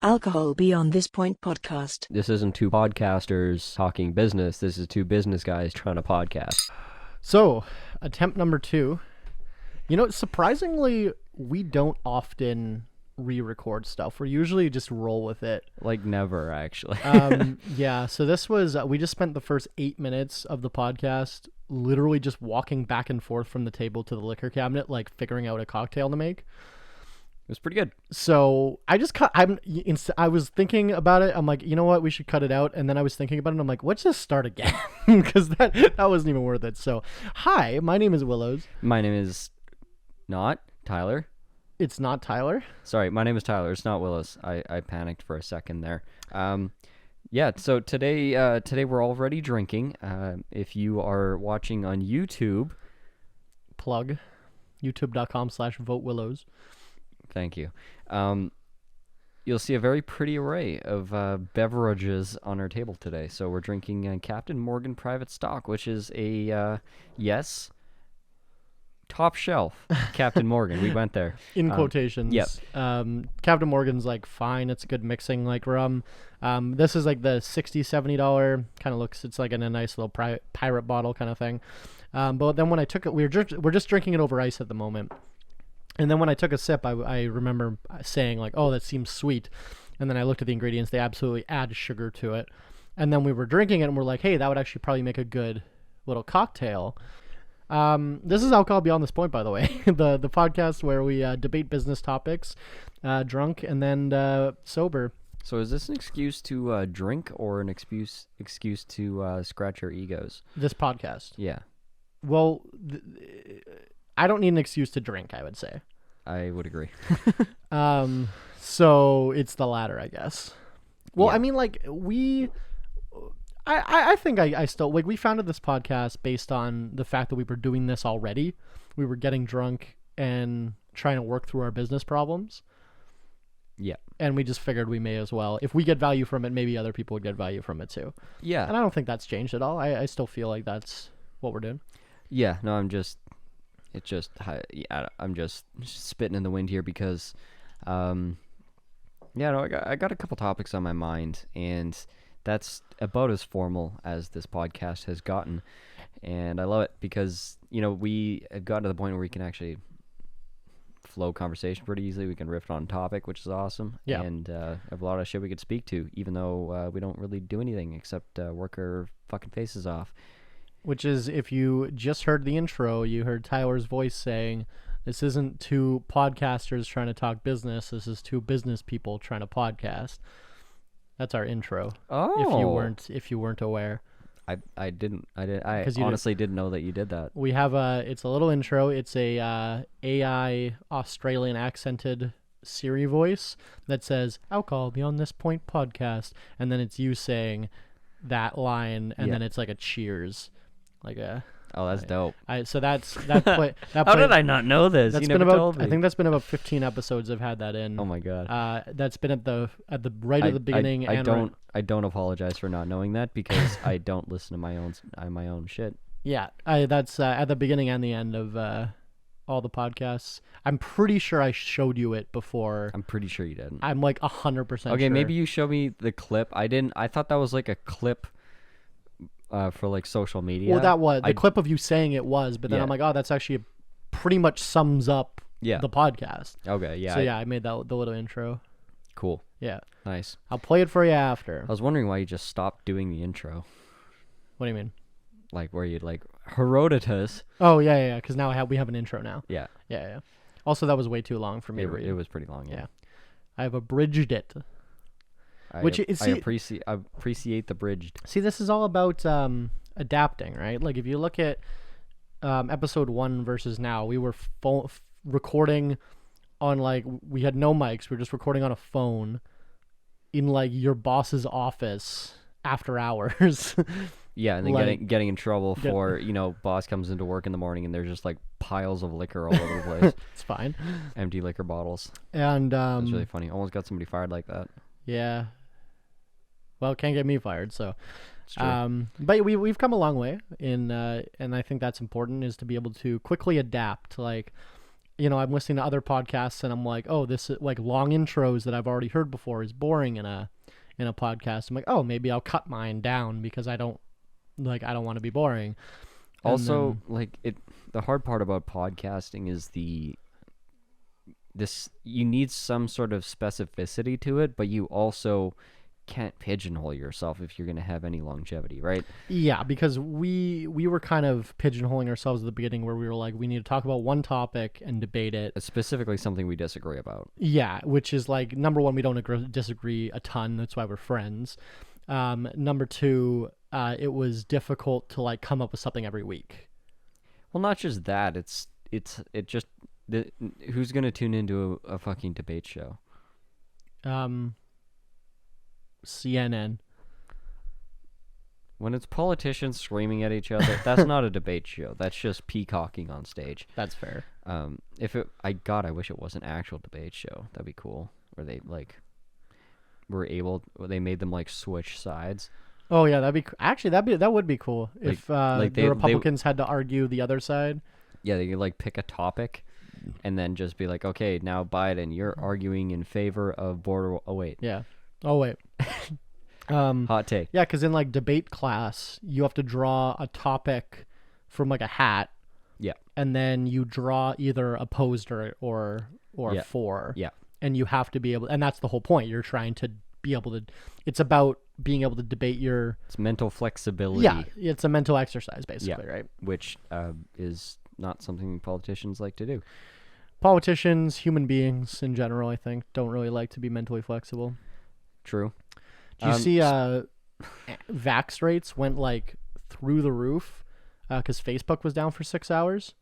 Alcohol Beyond This Point podcast. This isn't two podcasters talking business. This is two business guys trying to podcast. So, attempt number 2. You know, surprisingly, we don't often re-record stuff. We usually just roll with it. Like never, actually. Yeah, so this was, we just spent the first 8 minutes of the podcast literally just walking back and forth from the table to the liquor cabinet, like figuring out a cocktail to make. It was pretty good. So I just cut. I was thinking about it. I'm like, you know what? We should cut it out. And then I was thinking about it. And I'm like, let's just start again because that wasn't even worth it. So, hi, my name is Willows. My name is not Tyler. It's not Tyler. Sorry, my name is Tyler. It's not Willows. I panicked for a second there. Yeah. So today we're already drinking. If you are watching on YouTube, Plug youtube.com/votewillows. Thank you. You'll see a very pretty array of beverages on our table today. So we're drinking Captain Morgan Private Stock, which is a, yes, top shelf Captain Morgan. We went there. In quotations. Yep. Captain Morgan's like fine. It's a good mixing like rum. This is like the $60, $70 kind of looks. It's like in a nice little pirate bottle kind of thing. But then when I took it, we're just drinking it over ice at the moment. And then when I took a sip, I remember saying like, oh, that seems sweet. And then I looked at the ingredients. They absolutely add sugar to it. And then we were drinking it and we're like, hey, that would actually probably make a good little cocktail. This is Alcohol Beyond This Point, by the way. the podcast where we debate business topics, drunk and then sober. So is this an excuse to drink or an excuse to scratch our egos? This podcast. Yeah. Well, I don't need an excuse to drink, I would say. I would agree. So it's the latter, I guess. Well, Yeah. I mean, like, I think I still, like, we founded this podcast based on the fact that we were doing this already. We were getting drunk and trying to work through our business problems. Yeah. And we just figured we may as well. If we get value from it, maybe other people would get value from it too. Yeah. And I don't think that's changed at all. I still feel like that's what we're doing. Yeah. No, I'm just spitting in the wind here because, I got a couple topics on my mind, and that's about as formal as this podcast has gotten, and I love it because we have gotten to the point where we can actually flow conversation pretty easily. We can riff on topic, which is awesome. Yeah. And have a lot of shit we could speak to, even though we don't really do anything except work our fucking faces off. Which is, if you just heard the intro, you heard Tyler's voice saying, this isn't two podcasters trying to talk business. This is two business people trying to podcast. That's our intro. Oh. If you weren't aware. I honestly didn't know that you did that. We have it's a little intro. It's a AI Australian accented Siri voice that says, Alcohol Beyond This Point podcast. And then it's you saying that line, and then it's like a cheers. Like a that's dope. So that's that play. How did I not know this? That's You been never about. told me. I think that's been about 15 episodes. I've had that in. Oh my god. That's been at the right at the beginning. I don't apologize for not knowing that because I don't listen to my own shit. Yeah, that's at the beginning and the end of all the podcasts. I'm pretty sure I showed you it before. I'm pretty sure you didn't. I'm like 100% sure. Okay, maybe you showed me the clip. I didn't. I thought that was like a clip. For like social media. Well, that was the clip of you saying it was, but then I'm like, oh, that's actually pretty much sums up the podcast. Okay, yeah. So I made the little intro. Cool. Yeah. Nice. I'll play it for you after. I was wondering why you just stopped doing the intro. What do you mean? Like where you'd like Herodotus. Oh yeah, because now we have an intro now. Yeah. Yeah. Also, that was way too long for me to read. It was pretty long. Yeah. I have abridged it. I appreciate the bridged. See, this is all about adapting, right? Like if you look at episode 1 versus now, we were recording on we had no mics. We were just recording on a phone in like your boss's office after hours. Yeah, and then getting in trouble for boss comes into work in the morning and there's just like piles of liquor all over the place. It's fine. Empty liquor bottles. And it's really funny. Almost got somebody fired like that. Yeah. Well, it can't get me fired, so. It's true. But we've come a long way and I think that's important, is to be able to quickly adapt. Like, I'm listening to other podcasts and I'm like, oh, this is like long intros that I've already heard before is boring in a podcast. I'm like, oh, maybe I'll cut mine down because I don't want to be boring. And Also, then, the hard part about podcasting is you need some sort of specificity to it, but you also can't pigeonhole yourself if you're going to have any longevity, right? yeah, because we were kind of pigeonholing ourselves at the beginning where we were like, we need to talk about one topic and debate it. It's specifically something we disagree about. Yeah, which is like, number one, we don't disagree a ton. That's why we're friends. Number two, it was difficult to like come up with something every week. Well, not just that. Who's going to tune into a fucking debate show? CNN. When it's politicians screaming at each other, that's not a debate show. That's just peacocking on stage. That's fair. I wish it was an actual debate show. That'd be cool. Where they they made them like switch sides. Oh yeah, that would be cool if the Republicans had to argue the other side. Yeah, they could like pick a topic, and then just be like, okay, now Biden, you're arguing in favor of border. Oh wait. Yeah. Oh wait. Hot take. Yeah, because in like debate class, you have to draw a topic from like a hat. Yeah. And then you draw either opposed or Yeah. for. Yeah. And you have to be able, and that's the whole point. You're trying to be able to. It's about being able to debate your. It's mental flexibility. Yeah, it's a mental exercise, basically, right? Which is not something politicians like to do. Politicians, human beings in general, I think, don't really like to be mentally flexible. True. Do you see vax rates went like through the roof because Facebook was down for 6 hours?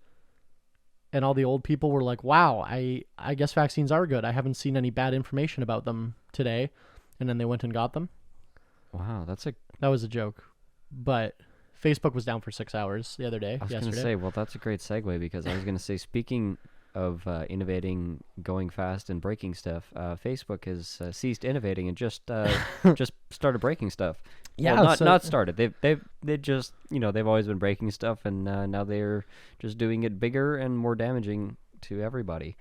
And all the old people were like, wow, I guess vaccines are good. I haven't seen any bad information about them today. And then they went and got them. Wow, That was a joke. But Facebook was down for 6 hours the other day. I was going to say, well, that's a great segue because I was going to say, speaking of innovating, going fast, and breaking stuff, Facebook has ceased innovating and just started breaking stuff. Yeah, well, not started. They just they've always been breaking stuff, and now they're just doing it bigger and more damaging to everybody.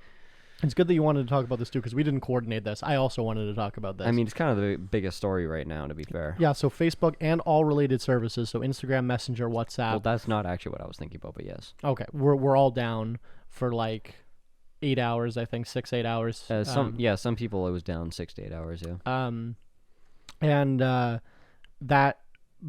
It's good that you wanted to talk about this too, because we didn't coordinate this. I also wanted to talk about this. I mean, it's kind of the biggest story right now, to be fair. Yeah, so Facebook and all related services, so Instagram, Messenger, WhatsApp. Well, that's not actually what I was thinking about, but yes. Okay, we're all down for like 8 hours, I think, 6-8 hours. Some people it was down 6 to 8 hours. Yeah. And that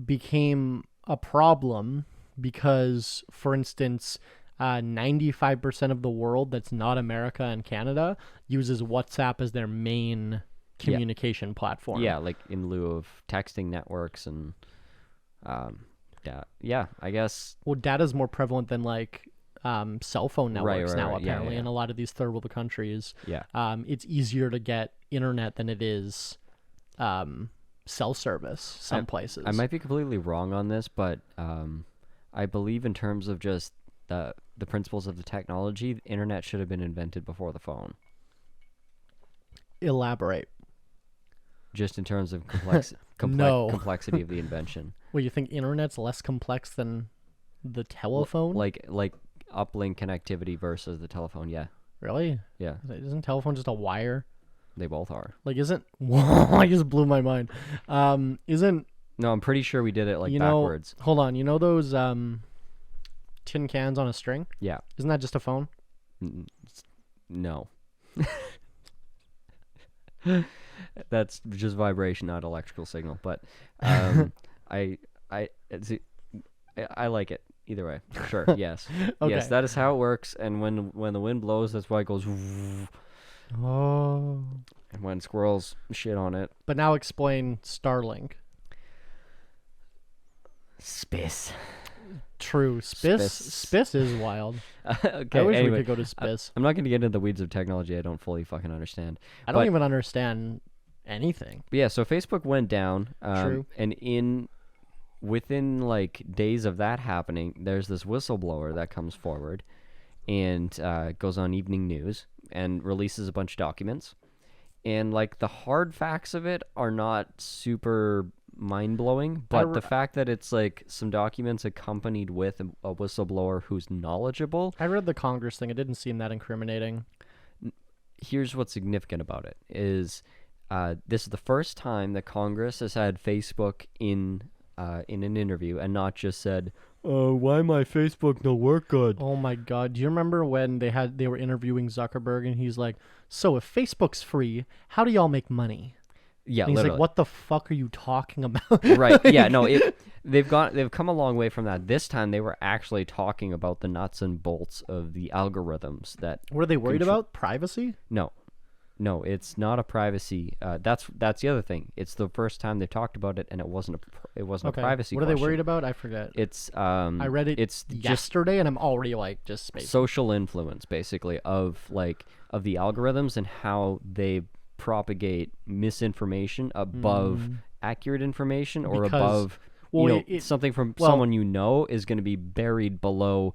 became a problem because, for instance, 95% of the world that's not America and Canada uses WhatsApp as their main communication platform. Yeah, like in lieu of texting networks and yeah, I guess. Well, data's more prevalent than like cell phone networks now, apparently, yeah. in a lot of these third world countries. Yeah. It's easier to get internet than it is cell service some places. I might be completely wrong on this, but I believe in terms of just the principles of the technology, the internet should have been invented before the phone. Elaborate. Just in terms of No. complexity of the invention. Well, you think internet's less complex than the telephone? Like uplink connectivity versus the telephone, yeah. Really? Yeah. Isn't telephone just a wire? They both are. Like, isn't... Whoa, I just blew my mind. Isn't... No, I'm pretty sure we did it backwards. Hold on. You know those tin cans on a string? Yeah. Isn't that just a phone? No. That's just vibration, not electrical signal. But I like it either way. Sure. Yes. Okay. Yes, that is how it works. And when the wind blows, that's why it goes. Oh. And when squirrels shit on it. But now explain Starlink. Space. True. Spiss is wild. Okay, I wish anyway, we could go to Spiss. I'm not going to get into the weeds of technology I don't fully fucking understand. I don't even understand anything. But yeah, so Facebook went down. True. And within like days of that happening, there's this whistleblower that comes forward and goes on evening news and releases a bunch of documents. And like the hard facts of it are not super mind-blowing, but the fact that it's like some documents accompanied with a whistleblower who's knowledgeable. I read the Congress thing. It didn't seem that incriminating. Here's what's significant about it is this is the first time that Congress has had Facebook in an interview and not just said, why my Facebook no work good? Oh my God. Do you remember when they were interviewing Zuckerberg and he's like, so if Facebook's free, how do y'all make money? Yeah, and he's literally. like, what the fuck are you talking about? Right. Yeah, no, they've come a long way from that. This time they were actually talking about the nuts and bolts of the algorithms that What are they worried about? Privacy? No, it's not a privacy. That's the other thing. It's the first time they talked about it, and it wasn't a privacy. What are they worried about? I forget. It's I read it yesterday, and I'm already like just spacing. Social influence, basically, of the algorithms and how they propagate misinformation above accurate information, or above something from someone is going to be buried below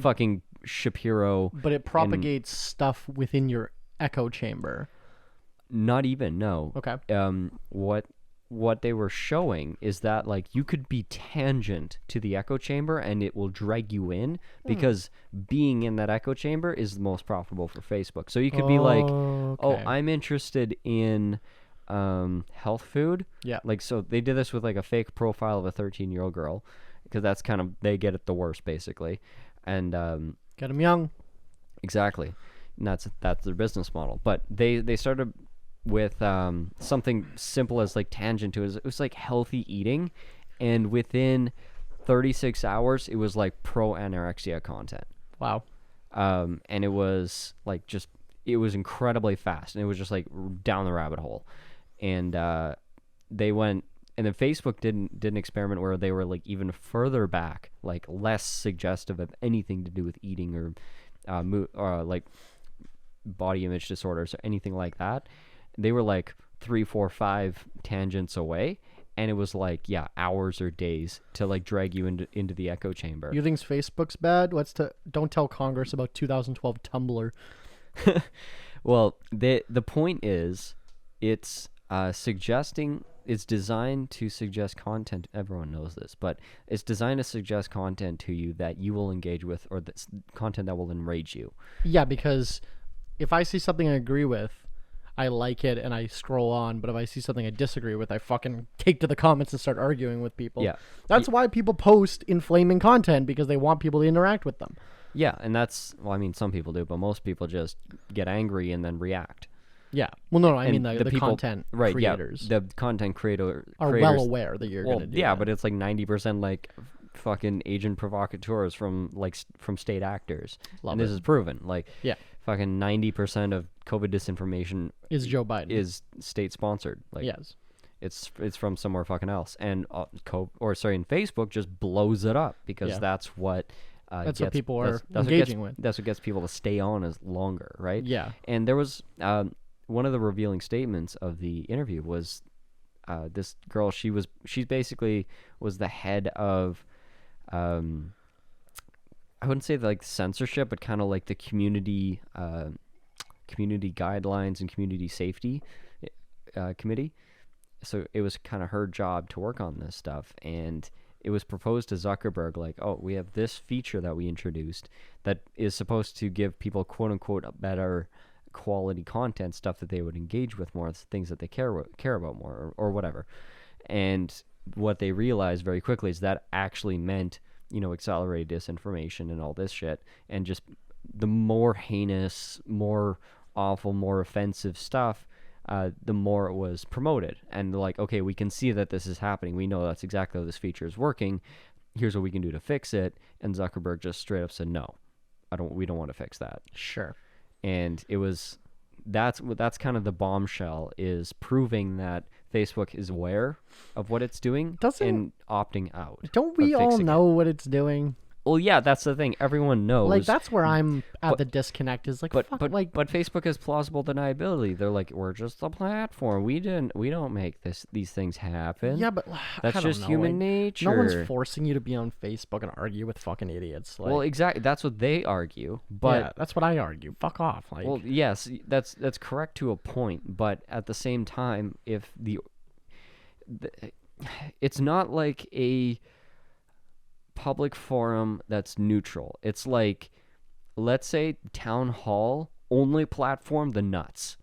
fucking Shapiro. But it propagates stuff within your echo chamber. Not even, no. Okay. What they were showing is that like you could be tangent to the echo chamber and it will drag you in because being in that echo chamber is the most profitable for Facebook. So you could be like, I'm interested in health food. Yeah. Like, so they did this with like a fake profile of a 13-year-old girl because that's kind of, they get it the worst basically. And get them young. Exactly. And that's their business model. But they started with something simple as like tangent to it. It was like healthy eating, and within 36 hours it was like pro anorexia content. Wow. And it was like it was incredibly fast, and it was just like down the rabbit hole. And they went, and then Facebook did an experiment where they were like even further back, like less suggestive of anything to do with eating or like body image disorders or anything like that. They were like 3, 4, 5 tangents away, and it was like hours or days to like drag you into the echo chamber. You think Facebook's bad? Don't tell Congress about 2012 Tumblr. Well, the point is, it's it's designed to suggest content. Everyone knows this, but it's designed to suggest content to you that you will engage with, or that's content that will enrage you. Yeah, because if I see something I agree with, I like it and I scroll on, but if I see something I disagree with, I fucking take to the comments and start arguing with people. Yeah. That's why people post inflaming content, because they want people to interact with them. Yeah, and well, I mean, some people do, but most people just get angry and then react. Yeah. Well, no, I And mean the people, content right, creators. Yeah, the content creators are well aware that you're going to do yeah, that. but it's like 90% like fucking agent provocateurs from state actors. Love and this it. is proven. Like, yeah. Fucking 90% of COVID disinformation is Joe Biden. Is state sponsored. Like, yes. It's from somewhere fucking else. And and Facebook just blows it up because that's what what people are engaging with. That's what gets people to stay on as longer, right? Yeah. And there was one of the revealing statements of the interview was this girl. She basically was the head of I wouldn't say like censorship, but kind of like the community guidelines and community safety committee. So it was kind of her job to work on this stuff, and it was proposed to Zuckerberg like, oh, we have this feature that we introduced that is supposed to give people quote unquote better quality content, stuff that they would engage with more, things that they care about more, or whatever. And what they realized very quickly is that actually meant, accelerated disinformation and all this shit, and just the more heinous, more awful, more offensive stuff, the more it was promoted. And like, okay, we can see that this is happening. We know that's exactly how this feature is working. Here's what we can do to fix it. And Zuckerberg just straight up said, no, we don't want to fix that. Sure. And that's kind of the bombshell, is proving that Facebook is aware of what it's doing and opting out. Don't we all know what it's doing? Well, yeah, that's the thing. Everyone knows. Like, that's where I'm at the disconnect. Is like, but Facebook has plausible deniability. They're like, we're just a platform. We don't make these things happen. Yeah, but that's just human nature. No one's forcing you to be on Facebook and argue with fucking idiots. Like, well, exactly. That's what they argue. But yeah, that's what I argue. Fuck off. Like, well, yes, that's correct to a point. But at the same time, if it's not like a public forum that's neutral. It's like, let's say town hall only platformed the nuts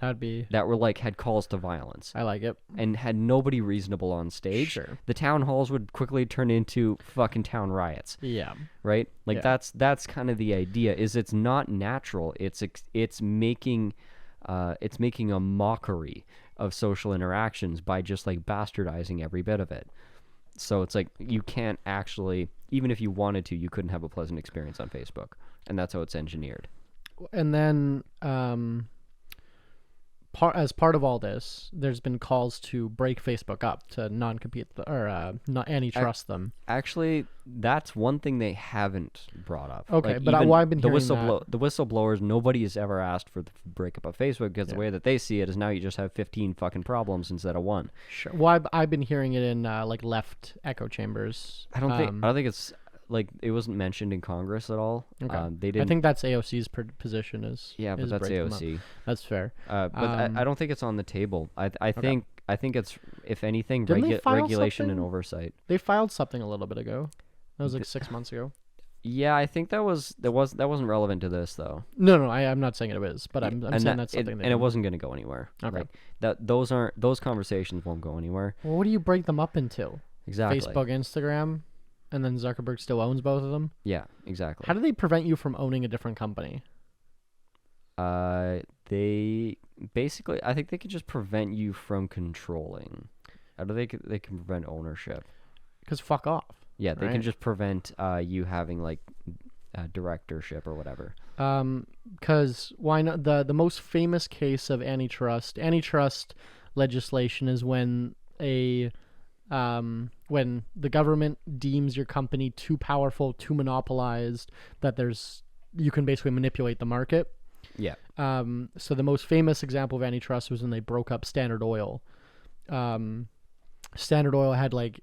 That'd be. that were like had calls to violence I like it. and had nobody reasonable on stage. Sure. The town halls would quickly turn into fucking town riots, Yeah. right? Like Yeah. that's kind of the idea. Is it's not natural. It's making a mockery of social interactions by just like bastardizing every bit of it. So it's like you can't actually, even if you wanted to, you couldn't have a pleasant experience on Facebook, and that's how it's engineered. And then, as part of all this, there's been calls to break Facebook up to non-compete not antitrust them. Actually, that's one thing they haven't brought up. Okay, Like, but even I've been the hearing that. the whistleblowers, nobody has ever asked for the breakup of Facebook because the way that they see it is now you just have 15 fucking problems instead of one. Sure. Well, I've been hearing it in like left echo chambers. I don't think it's like it wasn't mentioned in Congress at all. Okay. They didn't. I think that's AOC's position is. Yeah, but is that's break them up. AOC. That's fair. But I don't think it's on the table. I think it's, if anything, Didn't they file regulation and something? oversight. They filed something a little bit ago. That was like 6 months ago. Yeah, I think that wasn't relevant to this though. No, I'm not saying it is, but I'm saying that's something. And it wasn't going to go anywhere. Okay. Like, those conversations won't go anywhere. Well, what do you break them up into? Exactly. Facebook, Instagram, and then Zuckerberg still owns both of them. Yeah, exactly. How do they prevent you from owning a different company? They basically, I think they could just prevent you from controlling. How do they can prevent ownership? Because fuck off. Yeah, they right? can just prevent you having like directorship or whatever. Because why not? The most famous case of antitrust legislation is when when the government deems your company too powerful, too monopolized, that you can basically manipulate the market. Yeah. So the most famous example of antitrust was when they broke up Standard Oil. Standard Oil had like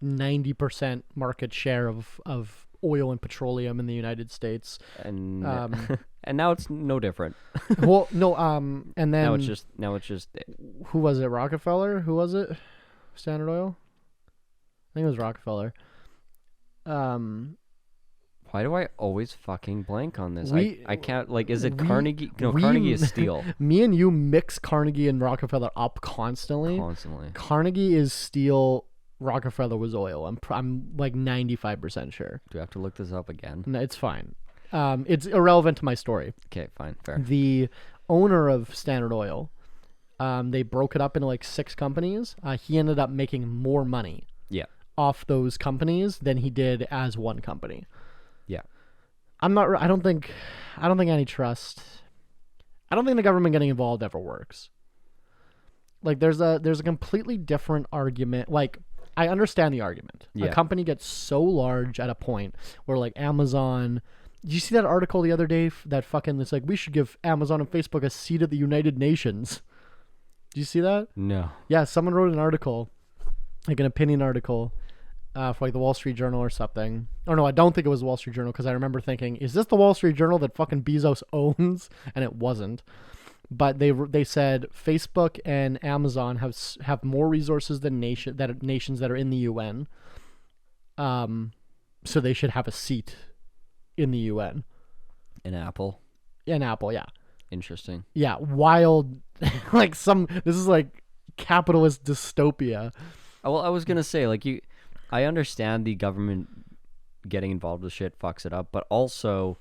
90% market share of oil and petroleum in the United States. And and now it's no different. Well, no, and then now it's just who was it? Rockefeller? Who was it? Standard Oil? I think it was Rockefeller. Why do I always fucking blank on this? I can't, like, is it we- Carnegie? No, we- Carnegie is Steel. Me and you mix Carnegie and Rockefeller up constantly. Carnegie is steel. Rockefeller was oil. I'm like 95% sure. Do I have to look this up again? No, it's fine. It's irrelevant to my story. Okay, fine, fair. The owner of Standard Oil, they broke it up into like 6 companies. He ended up making more money Yeah. off those companies than he did as one company. Yeah. I don't think antitrust. I don't think the government getting involved ever works. Like there's a completely different argument. Like I understand the argument. Yeah. A company gets so large at a point where like Amazon. Did you see that article the other day? That fucking it's like we should give Amazon and Facebook a seat at the United Nations. Do you see that? No. Yeah, someone wrote an article, like an opinion article, for like the Wall Street Journal or something. Or no, I don't think it was the Wall Street Journal because I remember thinking, is this the Wall Street Journal that fucking Bezos owns? And it wasn't. But they said Facebook and Amazon have more resources than nations that are in the UN. So they should have a seat in the UN. An Apple. In Apple, yeah. Interesting. Yeah, wild. This is like capitalist dystopia. Well, I was gonna say, like, I understand the government getting involved with shit fucks it up, but also,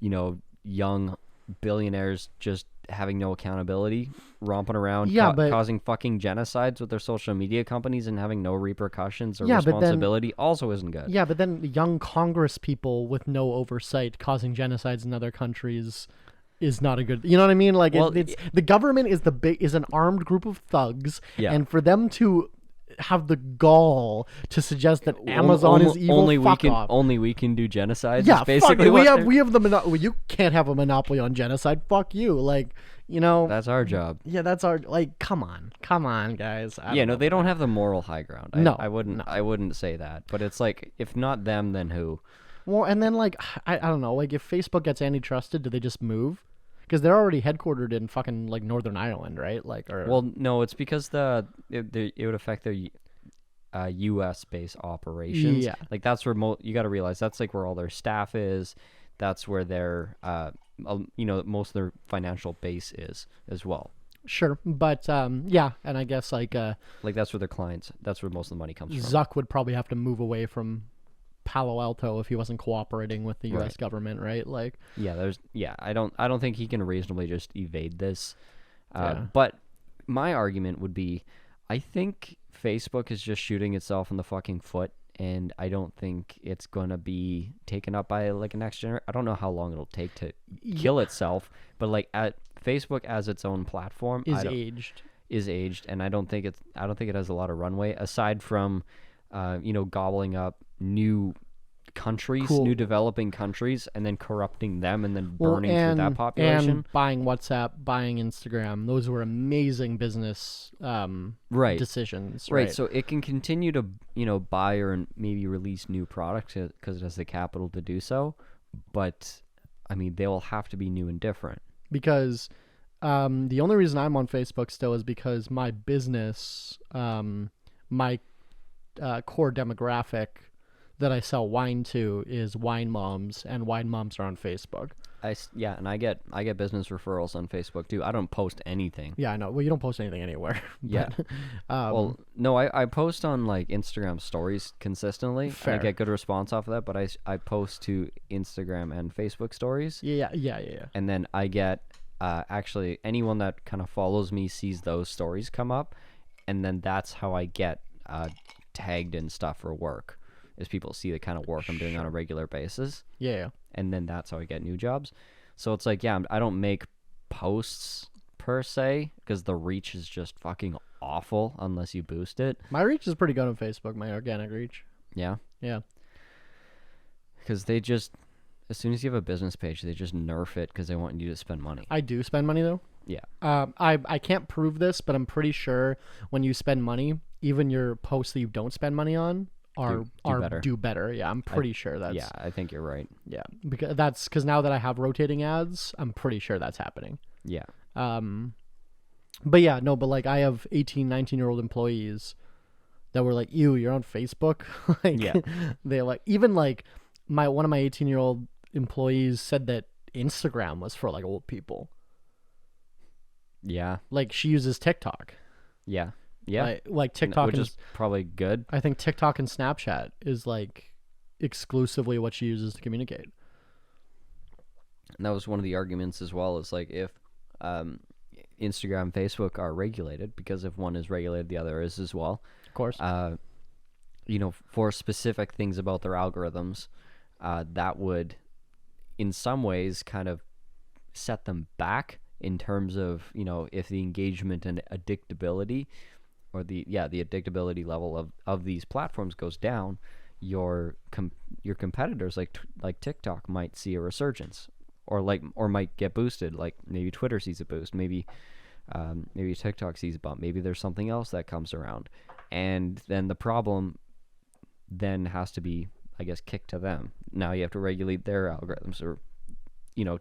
young billionaires just having no accountability, romping around, causing fucking genocides with their social media companies and having no repercussions or responsibility also isn't good. Yeah, but then young Congress people with no oversight causing genocides in other countries is not a good. You know what I mean? Like, Well, it's the government is an armed group of thugs, Yeah. and for them to have the gall to suggest that Amazon is evil, only off. we can do genocides. Yeah, is basically fuck it. We have the monopoly. You can't have a monopoly on genocide. Fuck you. Like, that's our job. Yeah, that's our come on, guys. They don't have the moral high ground. I wouldn't say that, but it's like if not them, then who? Well, and then like I don't know, like if Facebook gets antitrusted, do they just move? Because they're already headquartered in fucking like Northern Ireland, right? Like, or Well, no, it's because it would affect their U.S. based operations. Yeah. Like that's where you got to realize that's like where all their staff is. That's where their most of their financial base is as well. Sure, but yeah, and I guess like that's where their clients. That's where most of the money comes from. Zuck would probably have to move away from Palo Alto if he wasn't cooperating with the U.S. government, right? Like, I don't think he can reasonably just evade this. Yeah. But my argument would be, I think Facebook is just shooting itself in the fucking foot, and I don't think it's gonna be taken up by like a next generation. I don't know how long it'll take to kill itself, but like at Facebook as its own platform is aged, and I don't think it has a lot of runway aside from gobbling up new countries, new developing countries, and then corrupting them and then burning through that population. And buying WhatsApp, buying Instagram. Those were amazing business decisions. Right. So it can continue to, buy or maybe release new products because it has the capital to do so. But, I mean, they will have to be new and different. Because the only reason I'm on Facebook still is because my business, my core demographic that I sell wine to is wine moms, and wine moms are on Facebook. And I get business referrals on Facebook too. I don't post anything. Yeah, I know. Well, you don't post anything anywhere. Yeah. Well, no, I post on like Instagram stories consistently. Fair. And I get good response off of that, but I post to Instagram and Facebook stories. Yeah. And then I get actually anyone that kind of follows me sees those stories come up, and then that's how I get tagged and stuff for work. Is people see the kind of work I'm doing on a regular basis. Yeah. And then that's how I get new jobs. So it's like, yeah, I don't make posts per se because the reach is just fucking awful unless you boost it. My reach is pretty good on Facebook, my organic reach. Yeah? Yeah. Because they just, as soon as you have a business page, they just nerf it because they want you to spend money. I do spend money, though. Yeah. I can't prove this, but I'm pretty sure when you spend money, even your posts that you don't spend money on, do better. Yeah, I'm pretty sure that's. Yeah, I think you're right. Yeah, because now that I have rotating ads, I'm pretty sure that's happening. Yeah. But yeah, no, but like I have 18, 19-year-old employees that were like, "Ew, you're on Facebook." Like, yeah. They like even like one of my 18-year-old employees said that Instagram was for like old people. Yeah. Like she uses TikTok. Yeah. Yeah, like TikTok, which is probably good. I think TikTok and Snapchat is like exclusively what she uses to communicate. And that was one of the arguments as well. Is like if Instagram and Facebook are regulated, because if one is regulated, the other is as well. Of course. For specific things about their algorithms, that would, in some ways, kind of set them back in terms of if the engagement and addictability. Or the addictability level of these platforms goes down, your competitors like TikTok might see a resurgence, or might get boosted. Like maybe Twitter sees a boost, maybe TikTok sees a bump, maybe there's something else that comes around, and then the problem then has to be, I guess, kicked to them. Now you have to regulate their algorithms, or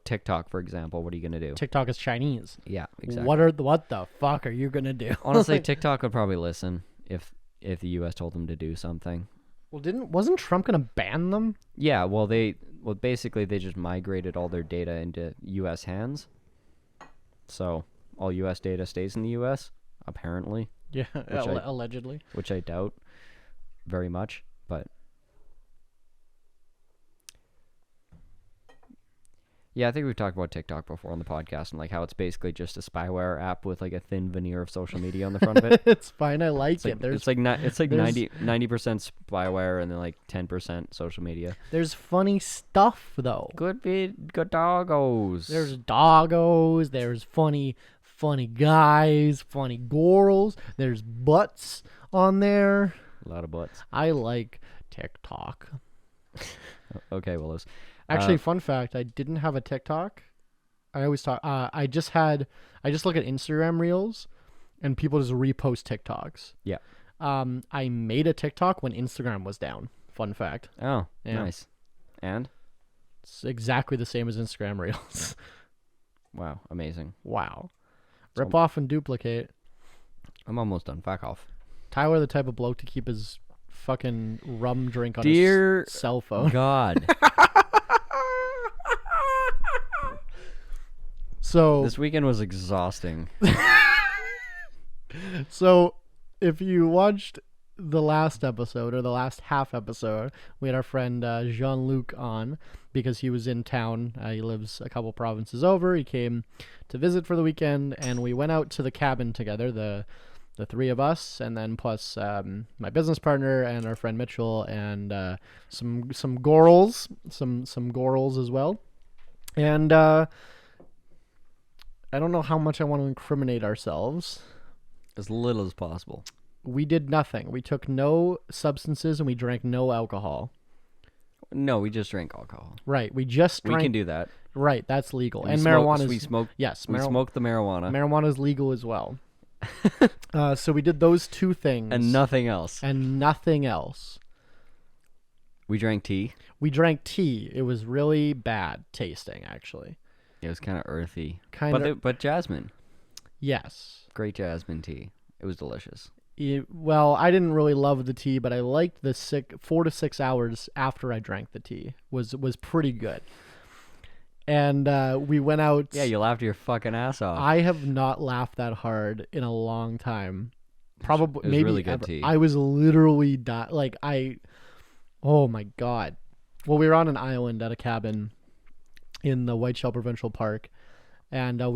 TikTok, for example. What are you gonna do? TikTok is Chinese. Yeah, exactly. What the fuck are you gonna do? Honestly, TikTok would probably listen if the U.S. told them to do something. Well, wasn't Trump gonna ban them? Yeah. Well, basically they just migrated all their data into U.S. hands. So all U.S. data stays in the U.S. apparently. Yeah, allegedly. Which I doubt very much, but. Yeah, I think we've talked about TikTok before on the podcast, and like how it's basically just a spyware app with like a thin veneer of social media on the front of it. It's fine. I like it. It's like 90% spyware and then like 10% social media. There's funny stuff though. Good doggos. There's doggos. There's funny guys, funny girls. There's butts on there. A lot of butts. I like TikTok. Okay, Willows. Actually, fun fact, I didn't have a TikTok. I always talk. I just look at Instagram Reels, and people just repost TikToks. Yeah. I made a TikTok when Instagram was down. Fun fact. Oh, yeah. Nice. And? It's exactly the same as Instagram Reels. Wow, amazing. Wow. So- Rip off and duplicate. I'm almost done. Fuck off. Tyler, the type of bloke to keep his fucking rum drink on Dear his cell phone. God. So This weekend was exhausting. So, if you watched the last episode or the last half episode, we had our friend Jean-Luc on because he was in town. He lives a couple provinces over. He came to visit for the weekend, and we went out to the cabin together, the three of us, and then plus my business partner and our friend Mitchell, and some gorals, some gorals as well. And I don't know how much I want to incriminate ourselves. As little as possible. We did nothing. We took no substances and we drank no alcohol. No, we just drank alcohol. Right. We just drank. We can do that. Right. That's legal. And we marijuana is. We smoked. Yes. We smoked the marijuana. Marijuana is legal as well. So we did those two things. And nothing else. And nothing else. We drank tea. We drank tea. It was really bad tasting, actually. It was kind of earthy. But jasmine. Yes. Great jasmine tea. It was delicious. Well, I didn't really love the tea, but I liked the 4 to 6 hours after I drank the tea was pretty good. And we went out. Yeah, you laughed your fucking ass off. I have not laughed that hard in a long time. Probably, it was maybe really good ever. tea. I was literally oh my God. Well, we were on an island at a cabin in the Whiteshell Provincial Park. And it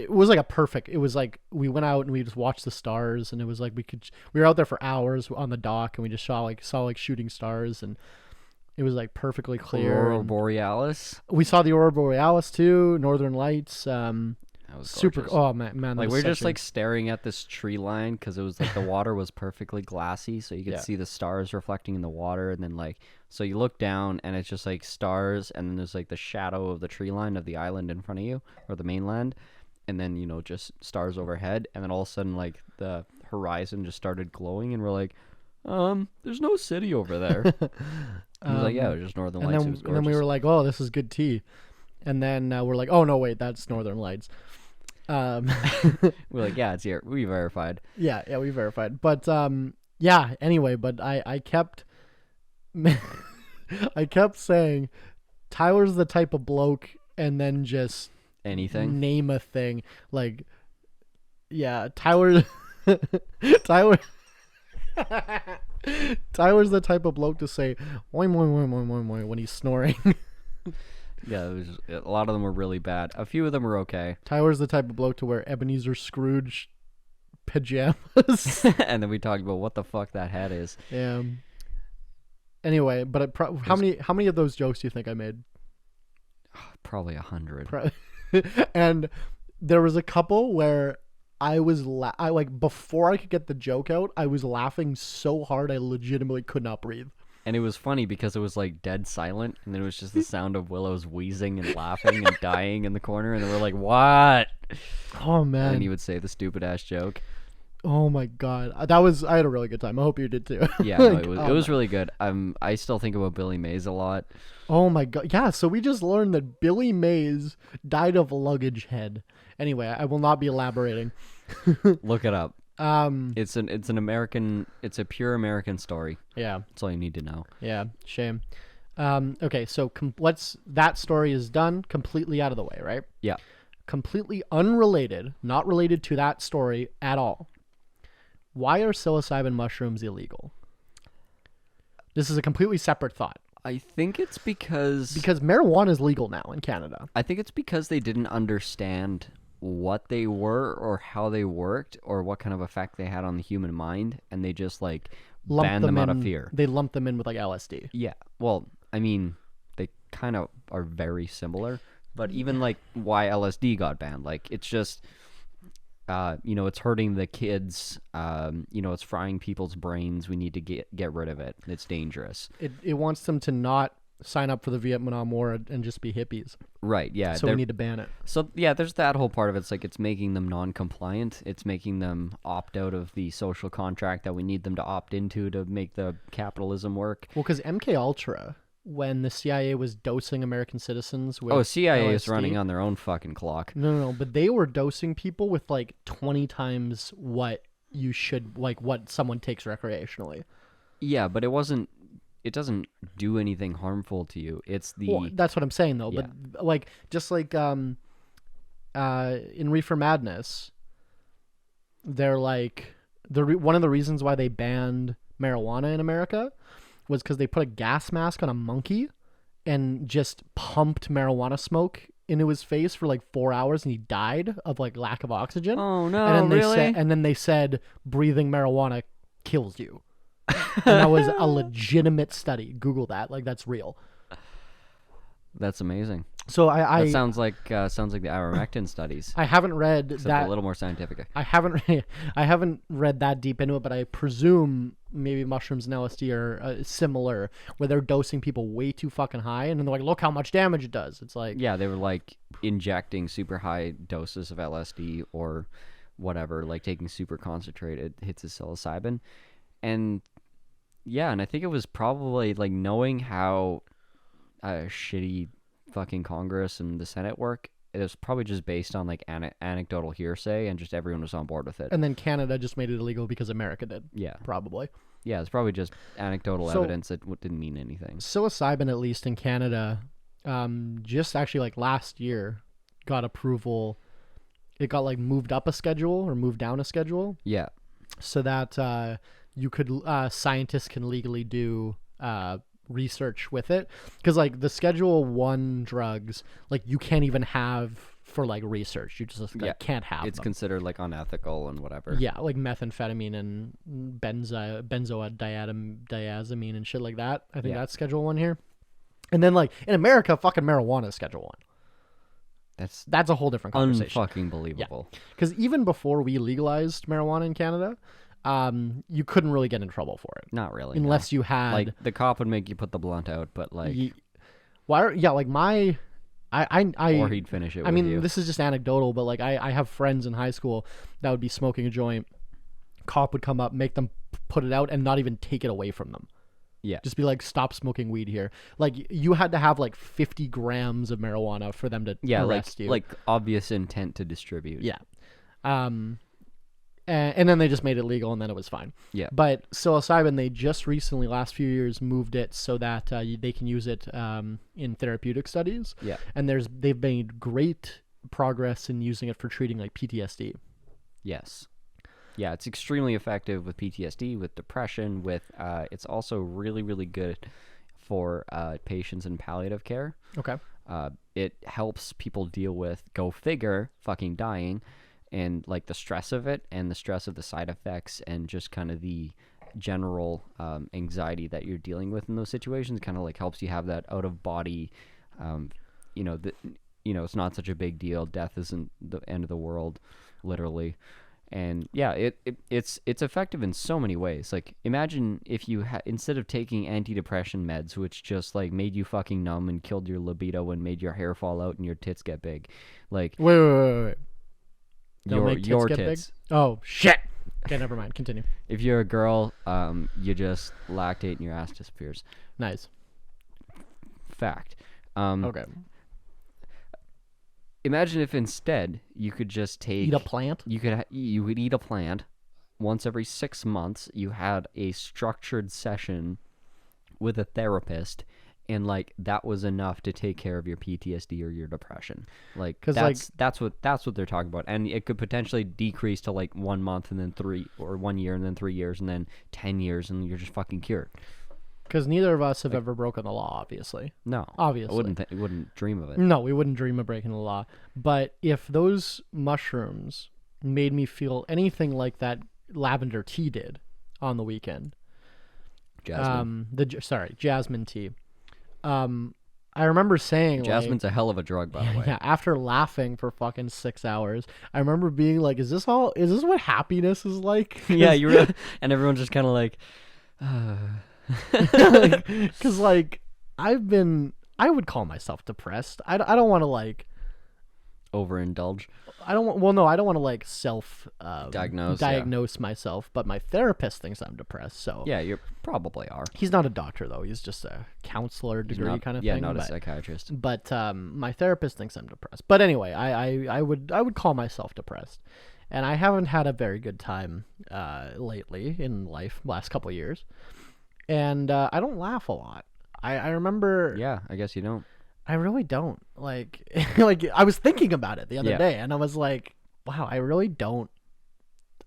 was like it was like we went out and we just watched the stars, and it was like we were out there for hours on the dock, and we just saw shooting stars, and it was like perfectly clear. Aurora Borealis. We saw the Aurora Borealis too, Northern Lights. That was super. gorgeous. Oh man, like we're just like staring at this tree line because it was like the water was perfectly glassy, so you could see the stars reflecting in the water, and then so you look down and it's just like stars, and then there's like the shadow of the tree line of the island in front of you or the mainland, and then just stars overhead, and then all of a sudden like the horizon just started glowing, and we're like, there's no city over there. I was like, yeah, it was just Northern Lights. It was gorgeous. And then we were like, oh, this is good tea, and then we're like, oh no, wait, that's Northern Lights. We're like, yeah, it's here. We verified. Yeah, we verified. But yeah. Anyway, but I kept, I kept saying, Tyler's the type of bloke, and then just anything, name a thing. Like, yeah, Tyler, Tyler's the type of bloke to say "oing, oing, oing, oing, oing, oing" when he's snoring. Yeah, it was a lot of them were really bad. A few of them were okay. Tyler's the type of bloke to wear Ebenezer Scrooge pajamas. And then we talked about what the fuck that hat is. Yeah. Anyway, but how many of those jokes do you think I made? Probably 100. And there was a couple where I was before I could get the joke out, I was laughing so hard I legitimately could not breathe. And it was funny because it was like dead silent, and then it was just the sound of Willows wheezing and laughing and dying in the corner, and then we're like, what? Oh man. And then he would say the stupid ass joke. Oh my God. I had a really good time. I hope you did too. Yeah, no, it was really good. I still think about Billy Mays a lot. Oh my God. Yeah, so we just learned that Billy Mays died of luggage head. Anyway, I will not be elaborating. Look it up. It's a pure American story. Yeah. That's all you need to know. Yeah, shame. Okay, so that story is done, completely out of the way, right? Yeah. Completely unrelated, not related to that story at all. Why are psilocybin mushrooms illegal? This is a completely separate thought. I think it's because marijuana is legal now in Canada. I think it's because they didn't understand what they were or how they worked or what kind of effect they had on the human mind, and they just banned them out of fear. They lumped them in with LSD. Yeah. Well, I mean, they kind of are very similar, but even why LSD got banned, it's just it's hurting the kids, it's frying people's brains. We need to get rid of it. It's dangerous. It wants them to not sign up for the Vietnam War and just be hippies. Right, yeah. So we need to ban it. So, yeah, there's that whole part of it. It's making them non-compliant. It's making them opt out of the social contract that we need them to opt into to make the capitalism work. Well, because MK Ultra when the CIA was dosing American citizens with CIA is LSD. running on their own fucking clock. No, but they were dosing people with like 20 times what you should, like what someone takes recreationally. Yeah, but it doesn't do anything harmful to you. It's the Well, that's what I'm saying though. Yeah. But like just like in Reefer Madness, they're like one of the reasons why they banned marijuana in America was because they put a gas mask on a monkey and just pumped marijuana smoke into his face for like 4 hours, and he died of like lack of oxygen. Oh no, and then really? they said breathing marijuana kills you. And that was a legitimate study. Google that. Like, that's real. That's amazing. So That sounds like the ivermectin studies. I haven't read Except that. a little more scientific. I haven't read that deep into it, but I presume maybe mushrooms and LSD are similar, where they're dosing people way too fucking high, and then they're like, look how much damage it does. It's like, Yeah, they were like injecting super high doses of LSD or whatever, like taking super concentrated hits of psilocybin. And yeah, and I think it was probably like knowing how shitty fucking Congress and the Senate work. It was probably just based on like anecdotal hearsay, and just everyone was on board with it. and then Canada just made it illegal because America did. Yeah, Probably. yeah, it's probably just anecdotal So- evidence that didn't mean anything. Psilocybin, at least in Canada, just actually like last year, got approval. It got like moved up a schedule or moved down a schedule, Yeah, so that you could scientists can legally do research with it, because like the Schedule 1 drugs, like you can't even have for like research. You just like, Yeah, can't have it's them. considered like unethical and whatever. Yeah, like methamphetamine and benzodiazepine and shit like that. I think Yeah. that's Schedule 1 here. And then like in America, fucking marijuana is Schedule 1. That's a whole different conversation. Unfucking believable. Because even before we legalized marijuana in Canada, you couldn't really get in trouble for it Not really. no. unless you had like the cop would make you put the blunt out, but like, like my or he'd finish it. I with mean, you. this is just anecdotal, but like I have friends in high school that would be smoking a joint. Cop would come up, make them put it out, and not even take it away from them. Yeah. Just be like, stop smoking weed here. Like you had to have like 50 grams of marijuana for them to arrest you. like obvious intent to distribute. Yeah. And then they just made it legal, and then it was fine. Yeah. But psilocybin, they just recently, last few years, moved it so that they can use it in therapeutic studies. Yeah. And they've made great progress in using it for treating like PTSD. Yes. Yeah, it's extremely effective with PTSD, with depression, with it's also really, really good for patients in palliative care. Okay. It helps people deal with, go figure, fucking dying, and like the stress of it, and the stress of the side effects, and just kind of the general anxiety that you're dealing with in those situations. Kind of like helps you have that out of body, it's not such a big deal. Death isn't the end of the world, literally. And yeah, it's effective in so many ways. Like, imagine if you instead of taking antidepressant meds, which just like made you fucking numb and killed your libido and made your hair fall out and your tits get big, like Wait. They'll make tits your get tits. big? Oh, shit. Okay, never mind. Continue. If you're a girl, you just lactate and your ass disappears. Nice. Fact. Okay. Imagine if instead you could just take Eat a plant? you would eat a plant once every 6 months. You had a structured session with a therapist, and like that was enough to take care of your PTSD or your depression. Like, 'Cause, that's what they're talking about, and it could potentially decrease to like 1 month and then 3, or 1 year and then 3 years and then 10 years, and you're just fucking cured. Because neither of us have ever broken the law, obviously. No, Obviously. I wouldn't dream of it. No, we wouldn't dream of breaking the law. But if those mushrooms made me feel anything like that lavender tea did on the weekend, Jasmine. jasmine tea. I remember saying Jasmine's a hell of a drug, by the way. yeah, after laughing for fucking 6 hours, I remember being like, is this what happiness is like? Yeah, you were, and everyone's just kind of like, because like I would call myself depressed. I don't want to like overindulge. I don't want. Well, no, I don't want to like self Diagnose myself. But my therapist thinks I'm depressed. So Yeah, you probably are. he's not a doctor though. He's just a counselor degree kind of yeah, thing. not a but, psychiatrist. But my therapist thinks I'm depressed. But anyway, I would call myself depressed, and I haven't had a very good time lately in life last couple of years, and I don't laugh a lot. I remember. Yeah, I guess you don't. I really don't like. Like I was thinking about it the other day, and I was like, wow, I really don't.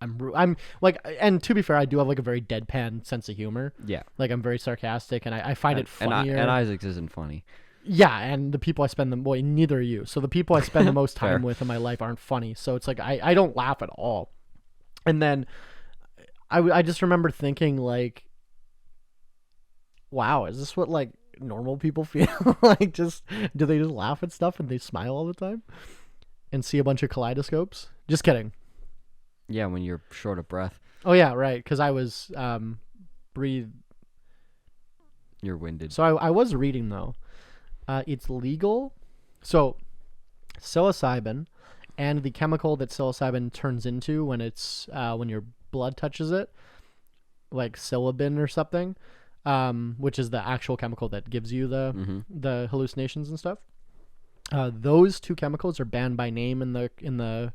I'm like, and to be fair, I do have like a very deadpan sense of humor. Yeah. Like I'm very sarcastic, and I find it funnier. And Isaac's isn't funny. Yeah, and the people I spend the neither are you. So the people I spend the most time with in my life aren't funny. So it's like I don't laugh at all. And then I just remember thinking like, wow, is this what like normal people feel? Like do they just laugh at stuff and they smile all the time and see a bunch of kaleidoscopes? Just kidding. Yeah, when you're short of breath. Oh yeah, right. Because I was You're winded. So I was reading though. It's legal. So psilocybin and the chemical that psilocybin turns into when it's when your blood touches it, like psilocybin or something, which is the actual chemical that gives you the hallucinations and stuff. Those two chemicals are banned by name in the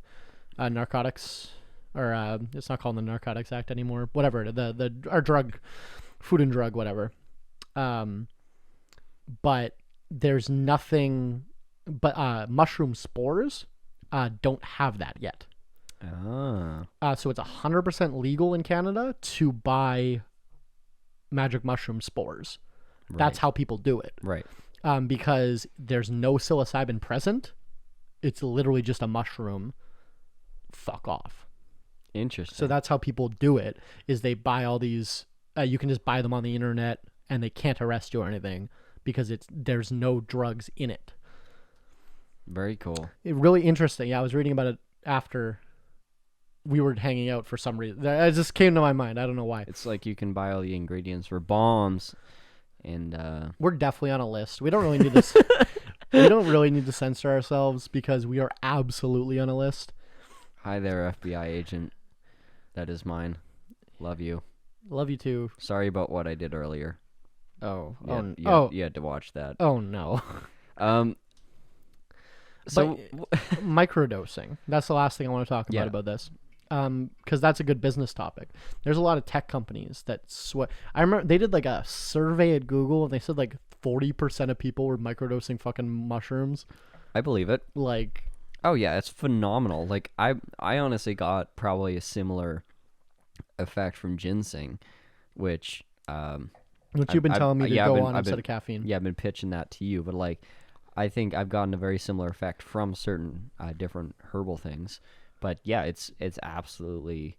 narcotics, or it's not called the Narcotics Act anymore. Whatever our drug, food and drug, whatever. But there's nothing. But mushroom spores don't have that yet. So it's 100% legal in Canada to buy magic mushroom spores. Right. That's how people do it. Right. Because there's no psilocybin present. It's literally just a mushroom. Fuck off. Interesting. So that's how people do it, is they buy all these, you can just buy them on the internet and they can't arrest you or anything because there's no drugs in it. Very cool. Really interesting. Yeah, I was reading about it after we were hanging out for some reason. It just came to my mind. I don't know why. It's like you can buy all the ingredients for bombs, and we're definitely on a list. We don't really need this. We don't really need to censor ourselves because we are absolutely on a list. Hi there, FBI agent. That is mine. Love you. Love you too. Sorry about what I did earlier. Oh. You had to watch that. Oh no. So microdosing. That's the last thing I want to talk about this. Because that's a good business topic. There's a lot of tech companies that I remember they did like a survey at Google and they said like 40% of people were microdosing fucking mushrooms. I believe it. Like, oh yeah, it's phenomenal. Like I honestly got probably a similar effect from ginseng, which you've been telling me to go on instead of caffeine. Yeah, I've been pitching that to you, but like I think I've gotten a very similar effect from certain different herbal things. But yeah, it's absolutely,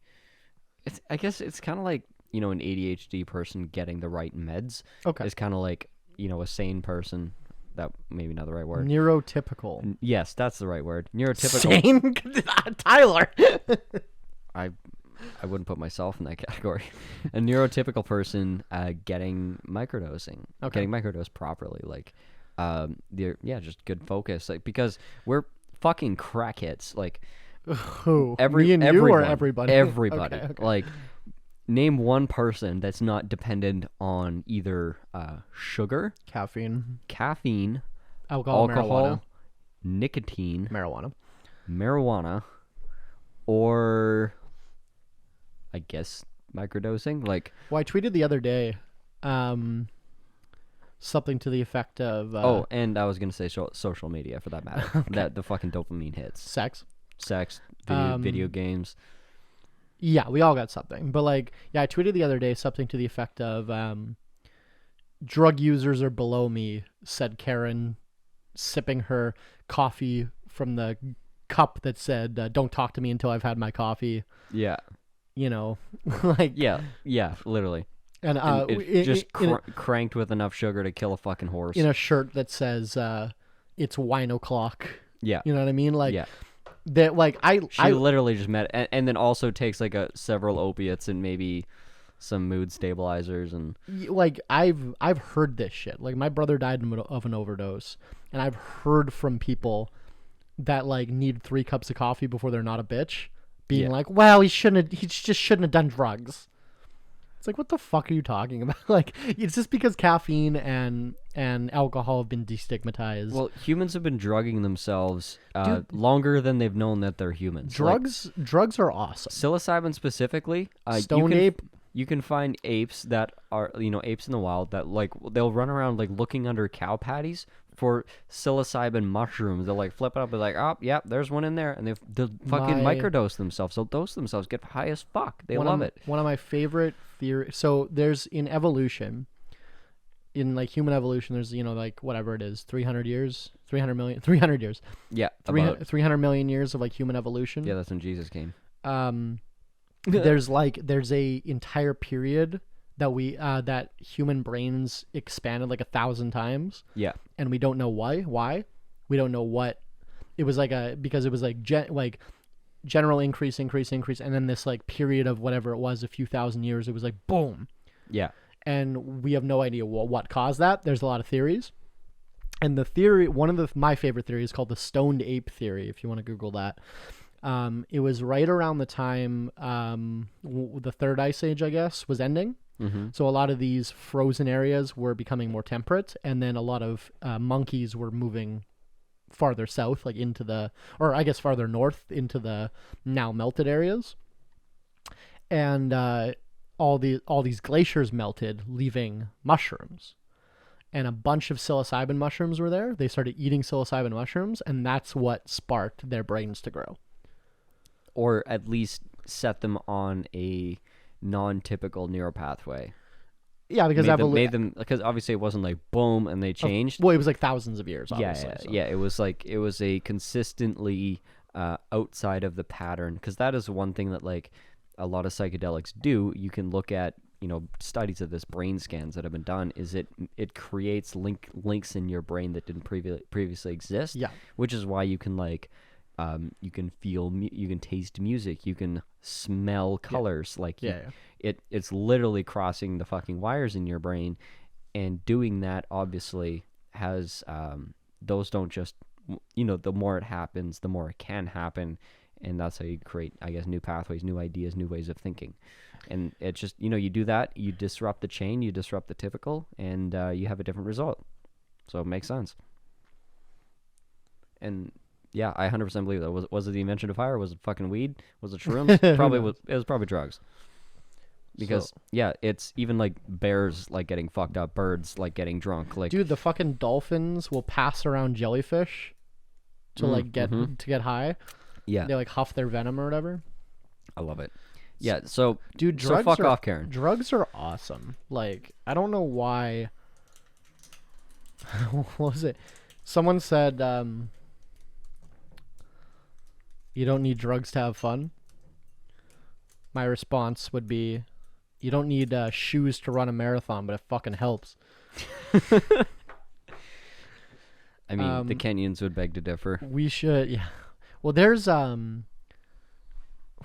I guess it's kind of like, an ADHD person getting the right meds. Okay. It's kind of like, a sane person. That maybe not the right word. Neurotypical. Yes, that's the right word. Neurotypical. Sane? Tyler. I wouldn't put myself in that category. A neurotypical person getting microdosing. Okay. Getting microdosed properly. Like, just good focus. Like, because we're fucking crackheads. Like, who? Me and you or everybody? Everybody. Okay. Like, name one person that's not dependent on either sugar, caffeine, alcohol, marijuana, nicotine, marijuana, or I guess microdosing. Like, well, I tweeted the other day something to the effect of and I was gonna say social media for that matter. Okay. That the fucking dopamine hits. Sex, video games. Yeah, we all got something. But I tweeted the other day something to the effect of drug users are below me, said Karen, sipping her coffee from the cup that said, don't talk to me until I've had my coffee. Yeah. Like... Yeah, literally. And cranked with enough sugar to kill a fucking horse. In a shirt that says, it's wine o'clock. Yeah. You know what I mean? Like... Yeah. That she literally just met and then also takes like several opiates and maybe some mood stabilizers and like I've heard this shit. Like my brother died of an overdose and I've heard from people that like need 3 cups of coffee before they're not a bitch, being Yeah. like, well, he just shouldn't have done drugs. It's like, what the fuck are you talking about? Like, it's just because caffeine and alcohol have been destigmatized. Well, humans have been drugging themselves Dude, longer than they've known that they're humans. drugs are awesome. Psilocybin specifically, Stone ape. You can find apes that are, apes in the wild that like they'll run around like looking under cow patties for psilocybin mushrooms. They'll like flip it up and like, oh, yeah, there's one in there, and they'll fucking microdose themselves. They'll dose themselves, get high as fuck. They love it. One of my favorite theories. So there's in evolution, in like human evolution, there's like whatever it is, 300 years, 300 years. Yeah, 300 million years of like human evolution. Yeah, that's when Jesus came. There's a entire period that human brains expanded like 1,000 times. Yeah, and we don't know why. We don't know what it was like because it was like general increase, and then this like period of whatever it was, a few thousand years, it was like boom. Yeah, and we have no idea what caused that. There's a lot of theories, and the theory, one of my favorite theories, is called the stoned ape theory. If you want to Google that. It was right around the time the third ice age, I guess, was ending. mm-hmm. So a lot of these frozen areas were becoming more temperate, and then a lot of monkeys were moving farther south, like farther north into the now melted areas. And all these glaciers melted, leaving mushrooms. And a bunch of psilocybin mushrooms were there. They started eating psilocybin mushrooms, and that's what sparked their brains to grow. Or at least set them on a non-typical neural pathway. Yeah, because made them because obviously it wasn't like boom and they changed. Well, it was like thousands of years. Obviously, Yeah. It was a consistently outside of the pattern, because that is one thing that like a lot of psychedelics do. You can look at studies of this, brain scans that have been done. Is it creates links in your brain that didn't previously exist. Yeah, which is why you can like. You can feel, you can taste music, you can smell colors. It's literally crossing the fucking wires in your brain, and doing that obviously has those don't just the more it happens, the more it can happen, and that's how you create, I guess, new pathways, new ideas, new ways of thinking. And it's just you do that, you disrupt the chain, you disrupt the typical, and you have a different result. So it makes sense. And yeah, I 100% believe that. Was it the invention of fire? Was it fucking weed? Was it shrooms? It was probably drugs. Because it's even like bears like getting fucked up, birds like getting drunk. Like, dude, the fucking dolphins will pass around jellyfish to get high. Yeah, they like huff their venom or whatever. I love it. Yeah, so dude, drugs fuck off, Karen. Drugs are awesome. Like, I don't know why. What was it? Someone said, you don't need drugs to have fun. My response would be, you don't need shoes to run a marathon, but it fucking helps. I mean, the Kenyans would beg to differ. We should, yeah. Well, there's what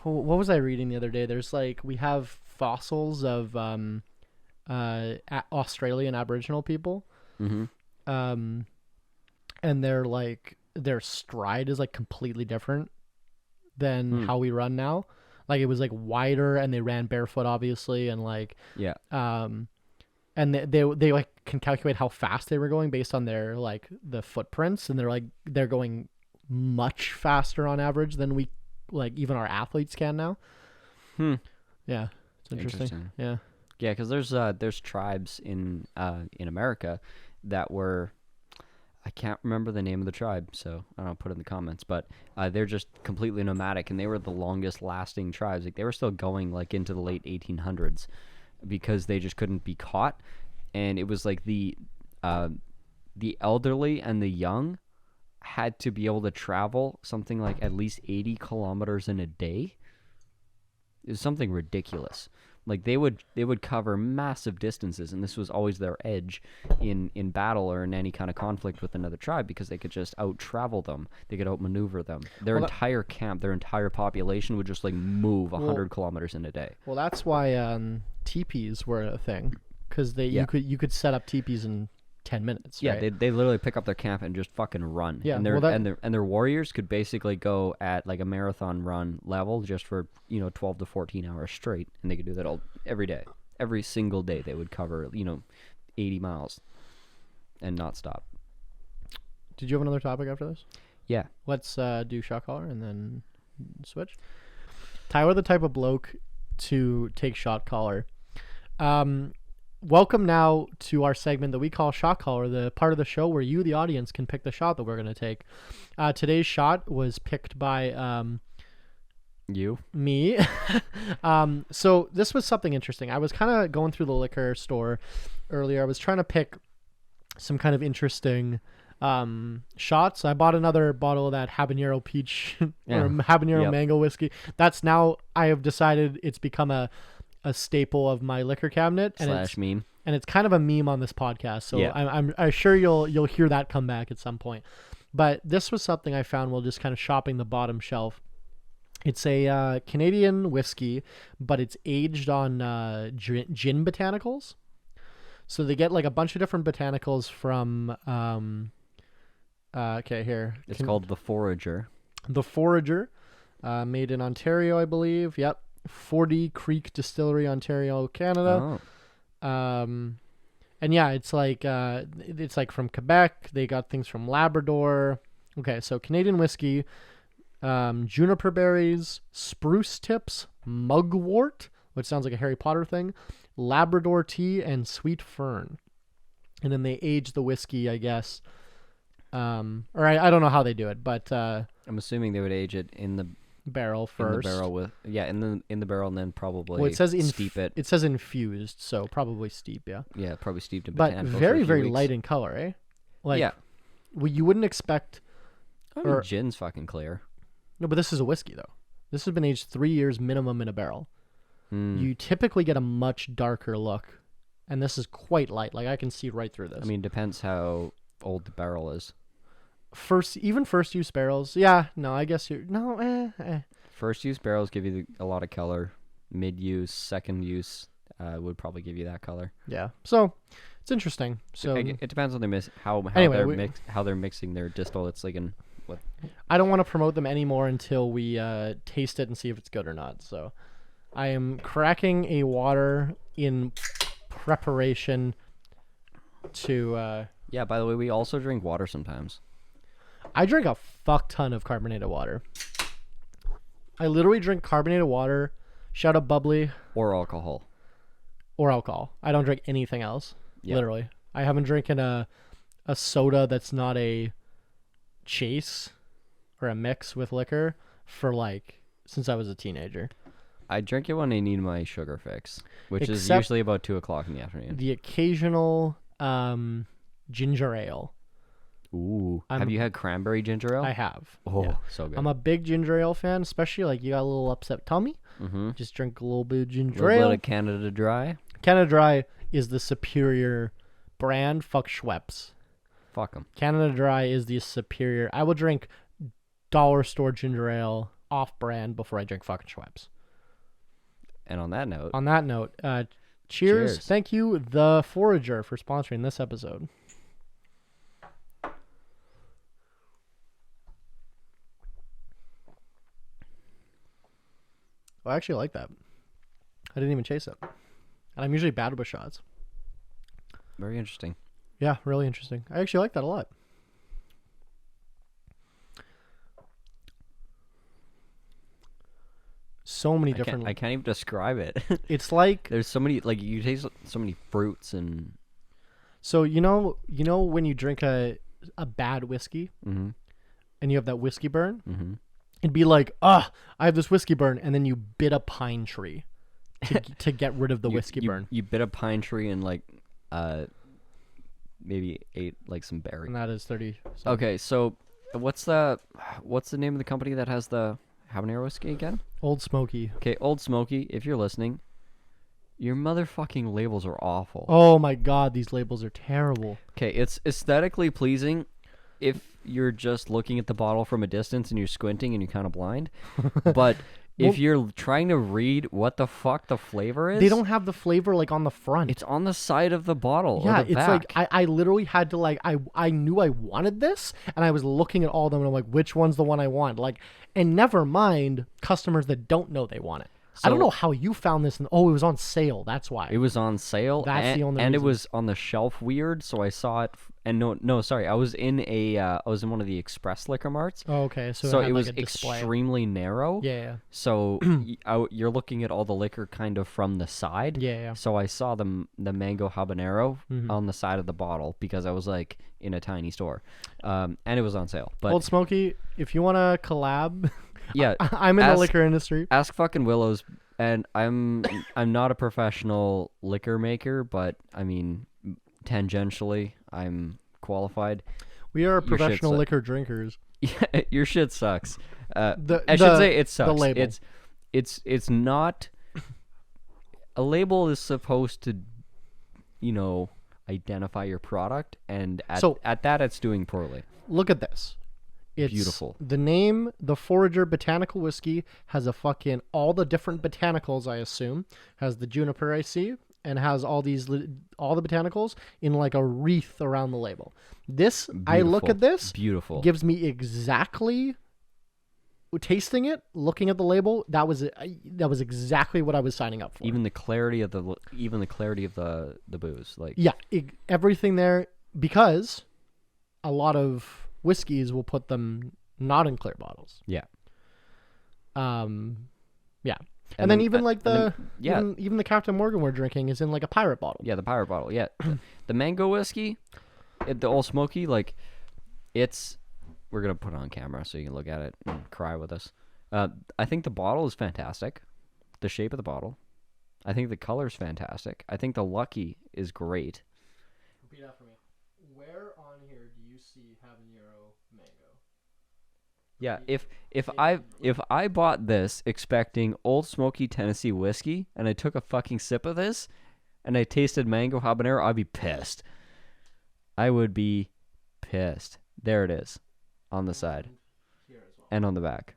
was I reading the other day? There's like, we have fossils of Australian Aboriginal people. Mm-hmm. And they're like, their stride is like completely different than how we run now. Like, it was like wider, and they ran barefoot, obviously, and like and they like can calculate how fast they were going based on their like the footprints, and they're going much faster on average than we, like, even our athletes can now. Yeah, it's interesting. Yeah, because there's tribes in America that were, I can't remember the name of the tribe, so I don't know, put it in the comments, but they're just completely nomadic, and they were the longest lasting tribes. Like, they were still going like into the late 1800s because they just couldn't be caught. And it was like the elderly and the young had to be able to travel something like at least 80 kilometers in a day. It was something ridiculous. Like, they would cover massive distances, and this was always their edge in battle or in any kind of conflict with another tribe, because they could just out-travel them. They could outmaneuver them. Their entire camp, their entire population would just like move 100 kilometers in a day. Well, that's why teepees were a thing, because you could set up teepees in 10 minutes. Yeah, right? they literally pick up their camp and just fucking run. Yeah, and well, their warriors could basically go at like a marathon run level just for 12 to 14 hours straight, and they could do that every day, every single day. They would cover 80 miles and not stop. Did you have another topic after this? Yeah. Let's do shot caller and then switch. Tyler, the type of bloke to take shot caller. Welcome now to our segment that we call Shot Caller, the part of the show where you, the audience, can pick the shot that we're going to take. Today's shot was picked by You? me. So this was something interesting. I was kind of going through the liquor store earlier. I was trying to pick some kind of interesting shots. I bought another bottle of that habanero peach or habanero mango whiskey. That's now, I have decided it's become a staple of my liquor cabinet, and meme, and it's kind of a meme on this podcast. So yeah. I'm sure you'll hear that come back at some point. But this was something I found while just kind of shopping the bottom shelf. It's a Canadian whiskey, but it's aged on gin botanicals. So they get like a bunch of different botanicals from okay, here. It's called The Forager. The Forager, made in Ontario, I believe. Yep. 40 Creek Distillery, Ontario, Canada. And yeah, it's like from Quebec. They got things from Labrador. Okay, so Canadian whiskey, juniper berries, spruce tips, mugwort, which sounds like a Harry Potter thing, Labrador tea, and sweet fern. And then they age the whiskey, I guess. Or I don't know how they do it, but I'm assuming they would age it in the barrel first. In the barrel in the barrel, and then probably it says steep it. It says infused, so probably steep, yeah. Yeah, probably steeped in but botanicals very, for a few very weeks. light in color, eh? Like, yeah. Well, you wouldn't expect. I mean, gin's fucking clear. No, but this is a whiskey though. This has been aged 3 years minimum in a barrel. You typically get a much darker look, and this is quite light. Like I can see right through this. I mean, depends how old the barrel is. First use barrels. Yeah, no, I guess you're no. First use barrels give you a lot of color. Mid use, second use would probably give you that color. Yeah, so it's interesting. So it depends on how they're mixing their distillates. Like in what? I don't want to promote them anymore until we taste it and see if it's good or not. So I am cracking a water in preparation to. Yeah. By the way, we also drink water sometimes. I drink a fuck ton of carbonated water. I literally drink carbonated water, shout out bubbly. Or alcohol. I don't drink anything else. Yep. Literally. I haven't drinking a soda that's not a chase or a mix with liquor for since I was a teenager. I drink it when I need my sugar fix, which is usually about 2:00 in the afternoon. The occasional ginger ale. Ooh. Have you had cranberry ginger ale? I have. Oh, yeah. So good. I'm a big ginger ale fan, especially you got a little upset tummy. Mm-hmm. Just drink a little bit of ginger ale. A little bit of Canada Dry. Canada Dry is the superior brand. Fuck Schweppes. Fuck them. Canada Dry is the superior. I will drink dollar store ginger ale off-brand before I drink fucking Schweppes. And on that note. Cheers. Thank you, The Forager, for sponsoring this episode. Well, I actually like that. I didn't even chase it. And I'm usually bad with shots. Very interesting. Yeah, really interesting. I actually like that a lot. So many different... I can't even describe it. It's like... There's so many... you taste so many fruits and... So, you know when you drink a bad whiskey, mm-hmm. and you have that whiskey burn? Mm-hmm. It'd be like, I have this whiskey burn, and then you bit a pine tree to get rid of the whiskey burn. You bit a pine tree and maybe ate some berry. And that is 30. Okay, so what's the name of the company that has the habanero whiskey again? Old Smoky. Okay, Old Smoky, if you're listening, your motherfucking labels are awful. Oh my god, these labels are terrible. Okay, it's aesthetically pleasing if you're just looking at the bottle from a distance and you're squinting and you're kind of blind. But if you're trying to read what the fuck the flavor is, They don't have the flavor like on the front. it's on the side of the bottle. Yeah, or the it's back. like I literally had to like I knew I wanted this, and I was looking at all of them and I'm like, which one's the one I want? Like, and never mind customers that don't know they want it. I don't So- know how you found this. It was on sale. That's why. It was on sale. That's and, the only and it reason. was on the shelf weird, so I saw it. And no, sorry, I was in one of the express liquor marts. Oh, okay. So, So had, it like, was a display. extremely narrow. Yeah. So you're looking at all the liquor kind of from the side. Yeah. So I saw the mango habanero Mm-hmm. on the side of the bottle because I was like in a tiny store, and it was on sale. But Old Smoky, if you want to collab, yeah, I'm in the liquor industry. ask fucking Willows. And I'm not a professional liquor maker, but I mean, tangentially, I'm qualified. We are Your shit professional sucks. liquor drinkers. Yeah, your shit sucks. I The- should say it sucks. label. It's not. A label is supposed to, identify your product, and at that, it's doing poorly. Look at this. It's Beautiful. The name, the Forager Botanical Whiskey, has a fucking all the different botanicals. I assume has the juniper I see, and has all the botanicals in like a wreath around the label. This I look Beautiful. at this, Beautiful. gives me exactly. Tasting it, looking at the label, that was exactly what I was signing up for. Even the clarity of the booze, like Yeah, everything there, because a lot of whiskeys will put them not in clear bottles. yeah. Yeah. And, And then then- even like and then- even the Captain Morgan we're drinking is in like a pirate bottle. Yeah, the pirate bottle. Yeah, the mango whiskey, the Old Smoky, like it's. We're gonna put it on camera so you can look at it and cry with us. I think the bottle is fantastic. The shape of the bottle. I think the color's fantastic. I think the Lucky is great. Repeat after me. Where on here do you see habanero mango? Yeah, if I bought this expecting Old Smoky Tennessee whiskey and I took a fucking sip of this and I tasted mango habanero, I'd be pissed. I would be pissed. There it is. On the side and on the back.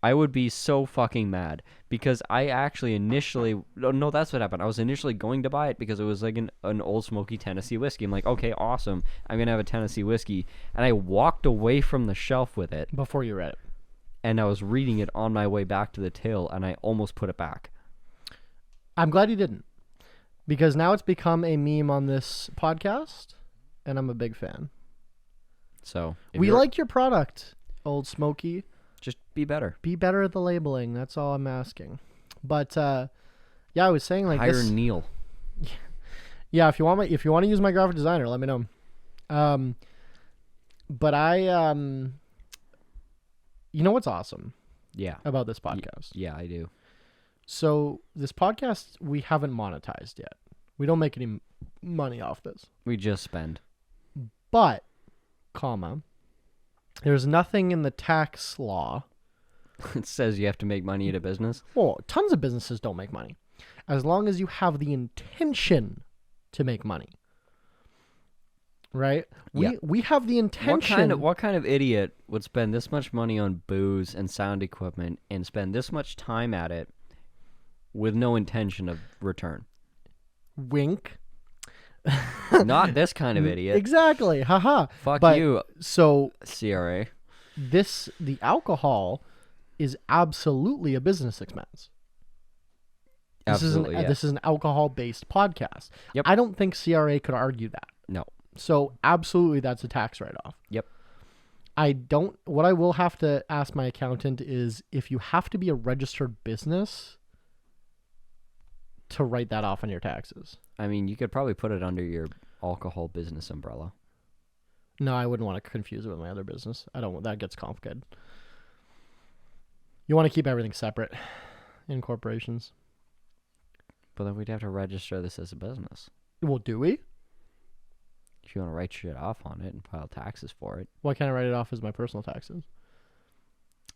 I would be so fucking mad because I actually initially no, that's what happened. I was initially going to buy it because it was like an Old Smoky Tennessee whiskey. I'm like, okay, awesome. I'm gonna have a Tennessee whiskey, and I walked away from the shelf with it, Before you read it. and I was reading it on my way back to the till, and I almost put it back. I'm glad you didn't. Because now it's become a meme on this podcast, and I'm a big fan. So We like your product, Old Smoky. just be better. Be better at the labeling. That's all I'm asking. But yeah, I was saying like Hire this. Neil. Yeah, if you want to use my graphic designer, let me know. But I you know what's awesome Yeah. about this podcast? Yeah, I do. So this podcast we haven't monetized yet. We don't make any money off this. We just spend. But, there's nothing in the tax law. It says you have to make money at a business. Well, tons of businesses don't make money. As long as you have the intention to make money. Right? Yeah. We have the intention. What kind of idiot would spend this much money on booze and sound equipment and spend this much time at it with no intention of return? Wink. Not this kind of idiot. Exactly. Haha. Fuck But- you, So CRA. the alcohol is absolutely a business expense. Absolutely, yeah. This is an alcohol-based podcast. Yep. I don't think CRA could argue that. No. So absolutely, that's a tax write-off. Yep. What I will have to ask my accountant is if you have to be a registered business to write that off on your taxes. I mean, you could probably put it under your alcohol business umbrella. No, I wouldn't want to confuse it with my other business. That gets complicated. You want to keep everything separate in corporations. But then we'd have to register this as a business. Well, do we? If you want to write shit off on it and file taxes for it. Why can't I write it off as my personal taxes?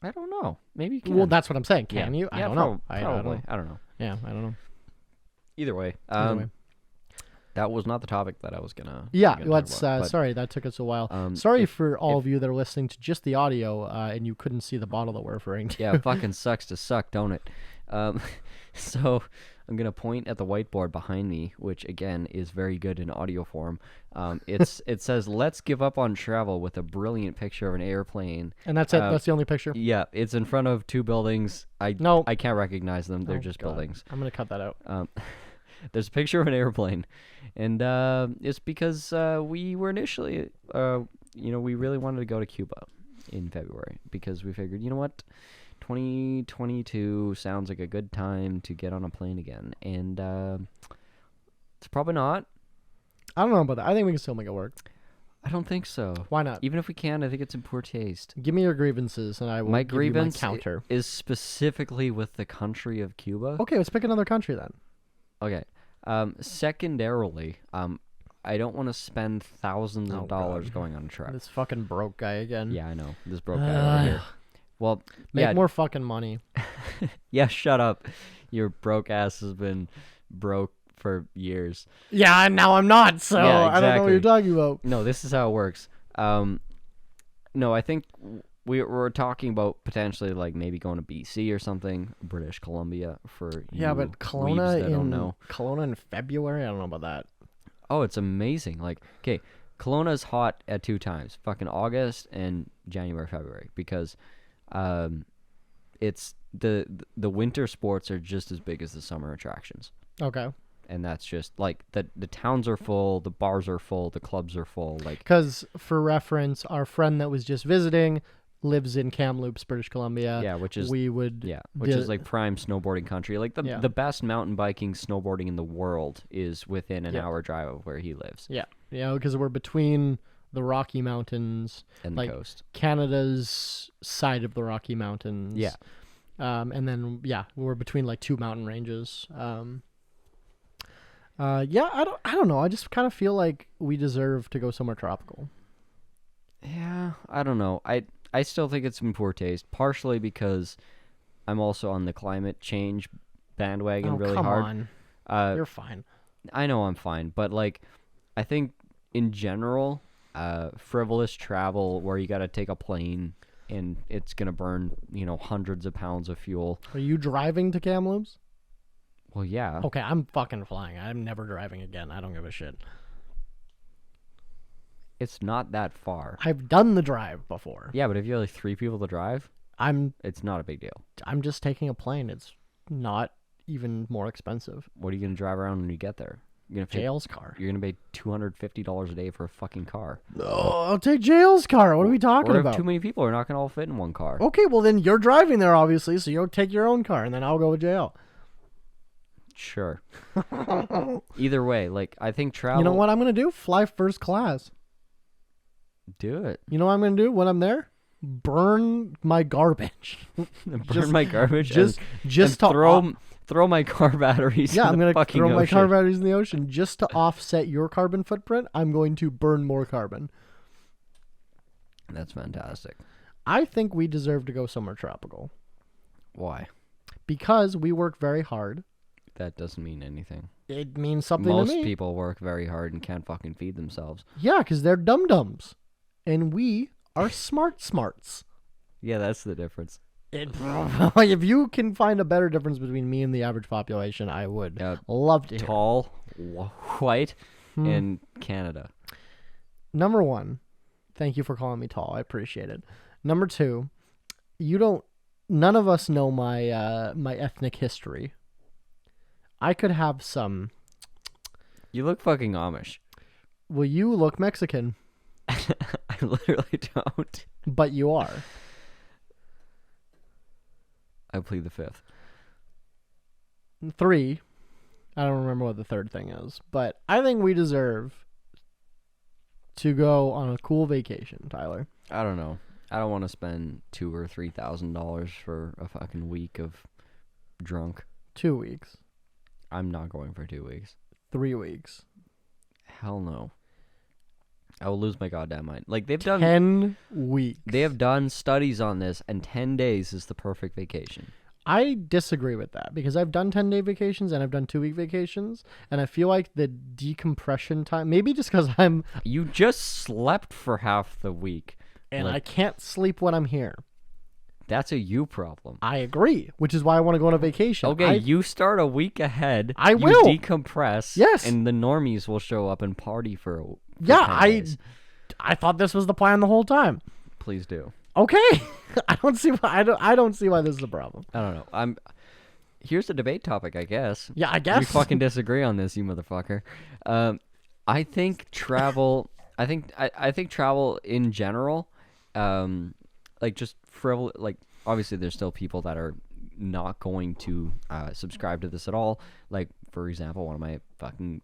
I don't know. Maybe you can. Well, that's what I'm saying. Can you? I Yeah, don't know. Probably. I don't know. I don't know. Yeah, I don't know. Either way. Either way. that was not the topic that I was gonna. Yeah, gonna let's. talk about, but, Sorry, that took us a while. Sorry if- for all if- of you that are listening to just the audio and you couldn't see the bottle that we're referring to. Yeah, it fucking sucks to suck, don't it? So I'm gonna point at the whiteboard behind me, which again is very good in audio form. It says "Let's give up on travel" with a brilliant picture of an airplane. And that's it. That's the only picture. Yeah, it's in front of two buildings. I can't recognize them. They're just God. buildings. I'm gonna cut that out. There's a picture of an airplane, and it's because we were initially, we really wanted to go to Cuba in February because we figured, you know what, 2022 sounds like a good time to get on a plane again, and it's probably not. I don't know about that. I think we can still make it work. I don't think so. Why not? Even if we can, I think it's in poor taste. Give me your grievances, and I will give you my counter. Is specifically with the country of Cuba. Okay, let's pick another country then. Okay. Secondarily, I don't want to spend thousands of dollars going on a trip. This fucking broke guy again. Yeah, I know. This broke guy over here. Well, Make more fucking money. Yeah, shut up. Your broke ass has been broke for years. Yeah, and now I'm not, so Yeah, I don't know what you're talking about. No, this is how it works. No, I think we're talking about potentially like maybe going to BC or something, British Columbia for Yeah, you but weebs that don't know. Kelowna in February? I don't know about that. Oh, it's amazing. Like, okay, Kelowna's hot at two times, fucking August and January, February, because it's the winter sports are just as big as the summer attractions. Okay. And that's just like the towns are full, the bars are full, the clubs are full. Like, because for reference, our friend that was just visiting lives in Kamloops, British Columbia. yeah, which is like prime snowboarding country. Like the best mountain biking, snowboarding in the world is within an hour drive of where he lives. Yeah, because we're between the Rocky Mountains and the coast, Canada's side of the Rocky Mountains. Yeah, and then we're between like two mountain ranges. I don't know. I just kind of feel like we deserve to go somewhere tropical. Yeah, I don't know. I still think it's in poor taste, partially because I'm also on the climate change bandwagon really hard. On. You're fine. I know I'm fine, but like, I think in general, frivolous travel where you got to take a plane and it's gonna burn, hundreds of pounds of fuel. Are you driving to Kamloops? Well, yeah. Okay, I'm fucking flying. I'm never driving again. I don't give a shit. It's not that far. I've done the drive before. Yeah, but if you have like 3 people to drive, it's not a big deal. I'm just taking a plane. It's not even more expensive. What are you gonna drive around when you get there? You're gonna JL's car. You're gonna pay $250 a day for a fucking car. No, I'll take JL's car. What are we talking about? Too many people are not gonna all fit in one car. Okay, well then you're driving there, obviously, so you'll take your own car, and then I'll go with JL. Sure. Either way, like I think travel. You know what I'm gonna do? Fly first class. Do it. You know what I'm gonna do when I'm there? Burn my garbage. My garbage. Just to throw my car batteries. Yeah, in I'm the gonna throw my ocean. car batteries in the ocean just to offset your carbon footprint. I'm going to burn more carbon. That's fantastic. I think we deserve to go somewhere tropical. Why? Because we work very hard. That doesn't mean anything. It means something Most to me. people work very hard and can't fucking feed themselves. Yeah, because they're dum-dums. And we are smarts. Yeah, that's the difference. If you can find a better difference between me and the average population, I would love to hear. Tall, white, and Canada. Number one, thank you for calling me tall. I appreciate it. Number two, none of us know my my ethnic history. I could have some. You look fucking Amish. Well, you look Mexican. I literally don't. But you are. I plead the fifth. 3, I don't remember what the third thing is, but I think we deserve to go on a cool vacation, Tyler. I don't know. I don't want to spend $2,000 or $3,000 for a fucking week of drunk. 2 weeks. I'm not going for 2 weeks. 3 weeks. Hell no. I will lose my goddamn mind. Like they've done 10 weeks. They have done studies on this, and 10 days is the perfect vacation. I disagree with that because I've done 10-day vacations and I've done 2-week vacations, and I feel like the decompression time, maybe just because You just slept for half the week. and Like, I can't sleep when I'm here. that's a you problem. I agree, which is why I want to go on a vacation. Okay, you start a week ahead. I you will. decompress. Yes. And the normies will show up and party for 10 days. I thought this was the plan the whole time. Please do. Okay, I don't see why I don't see why this is a problem. I don't know. Here's the debate topic, I guess. Yeah, I guess We fucking disagree on this, you motherfucker. I think travel. I think travel in general, like just like obviously there's still people that are not going to subscribe to this at all. Like for example, one of my fucking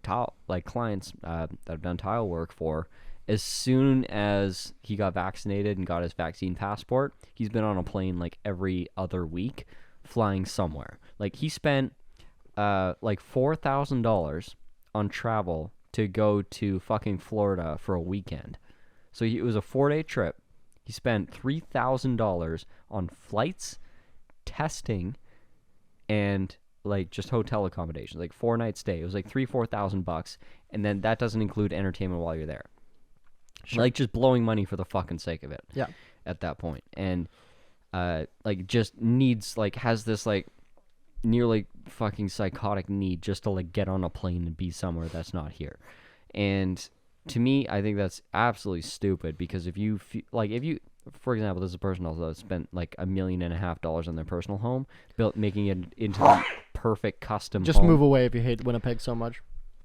clients that I've done tile work for. As soon as he got vaccinated and got his vaccine passport, he's been on a plane like every other week, flying somewhere. Like he spent like $4,000 on travel to go to fucking Florida for a weekend. So it was a 4-day trip. He spent $3,000 on flights, testing, and like just hotel accommodation, like 4-night stay. It was like $4,000, and then that doesn't include entertainment while you're there. Sure. Like just blowing money for the fucking sake of it. Yeah. At that point, and like just needs like has this like nearly fucking psychotic need just to like get on a plane and be somewhere that's not here. And to me, I think that's absolutely stupid because if you for example, there's a person also that spent like $1.5 million on their personal home, making it into the perfect custom. Just home. move away if you hate Winnipeg so much.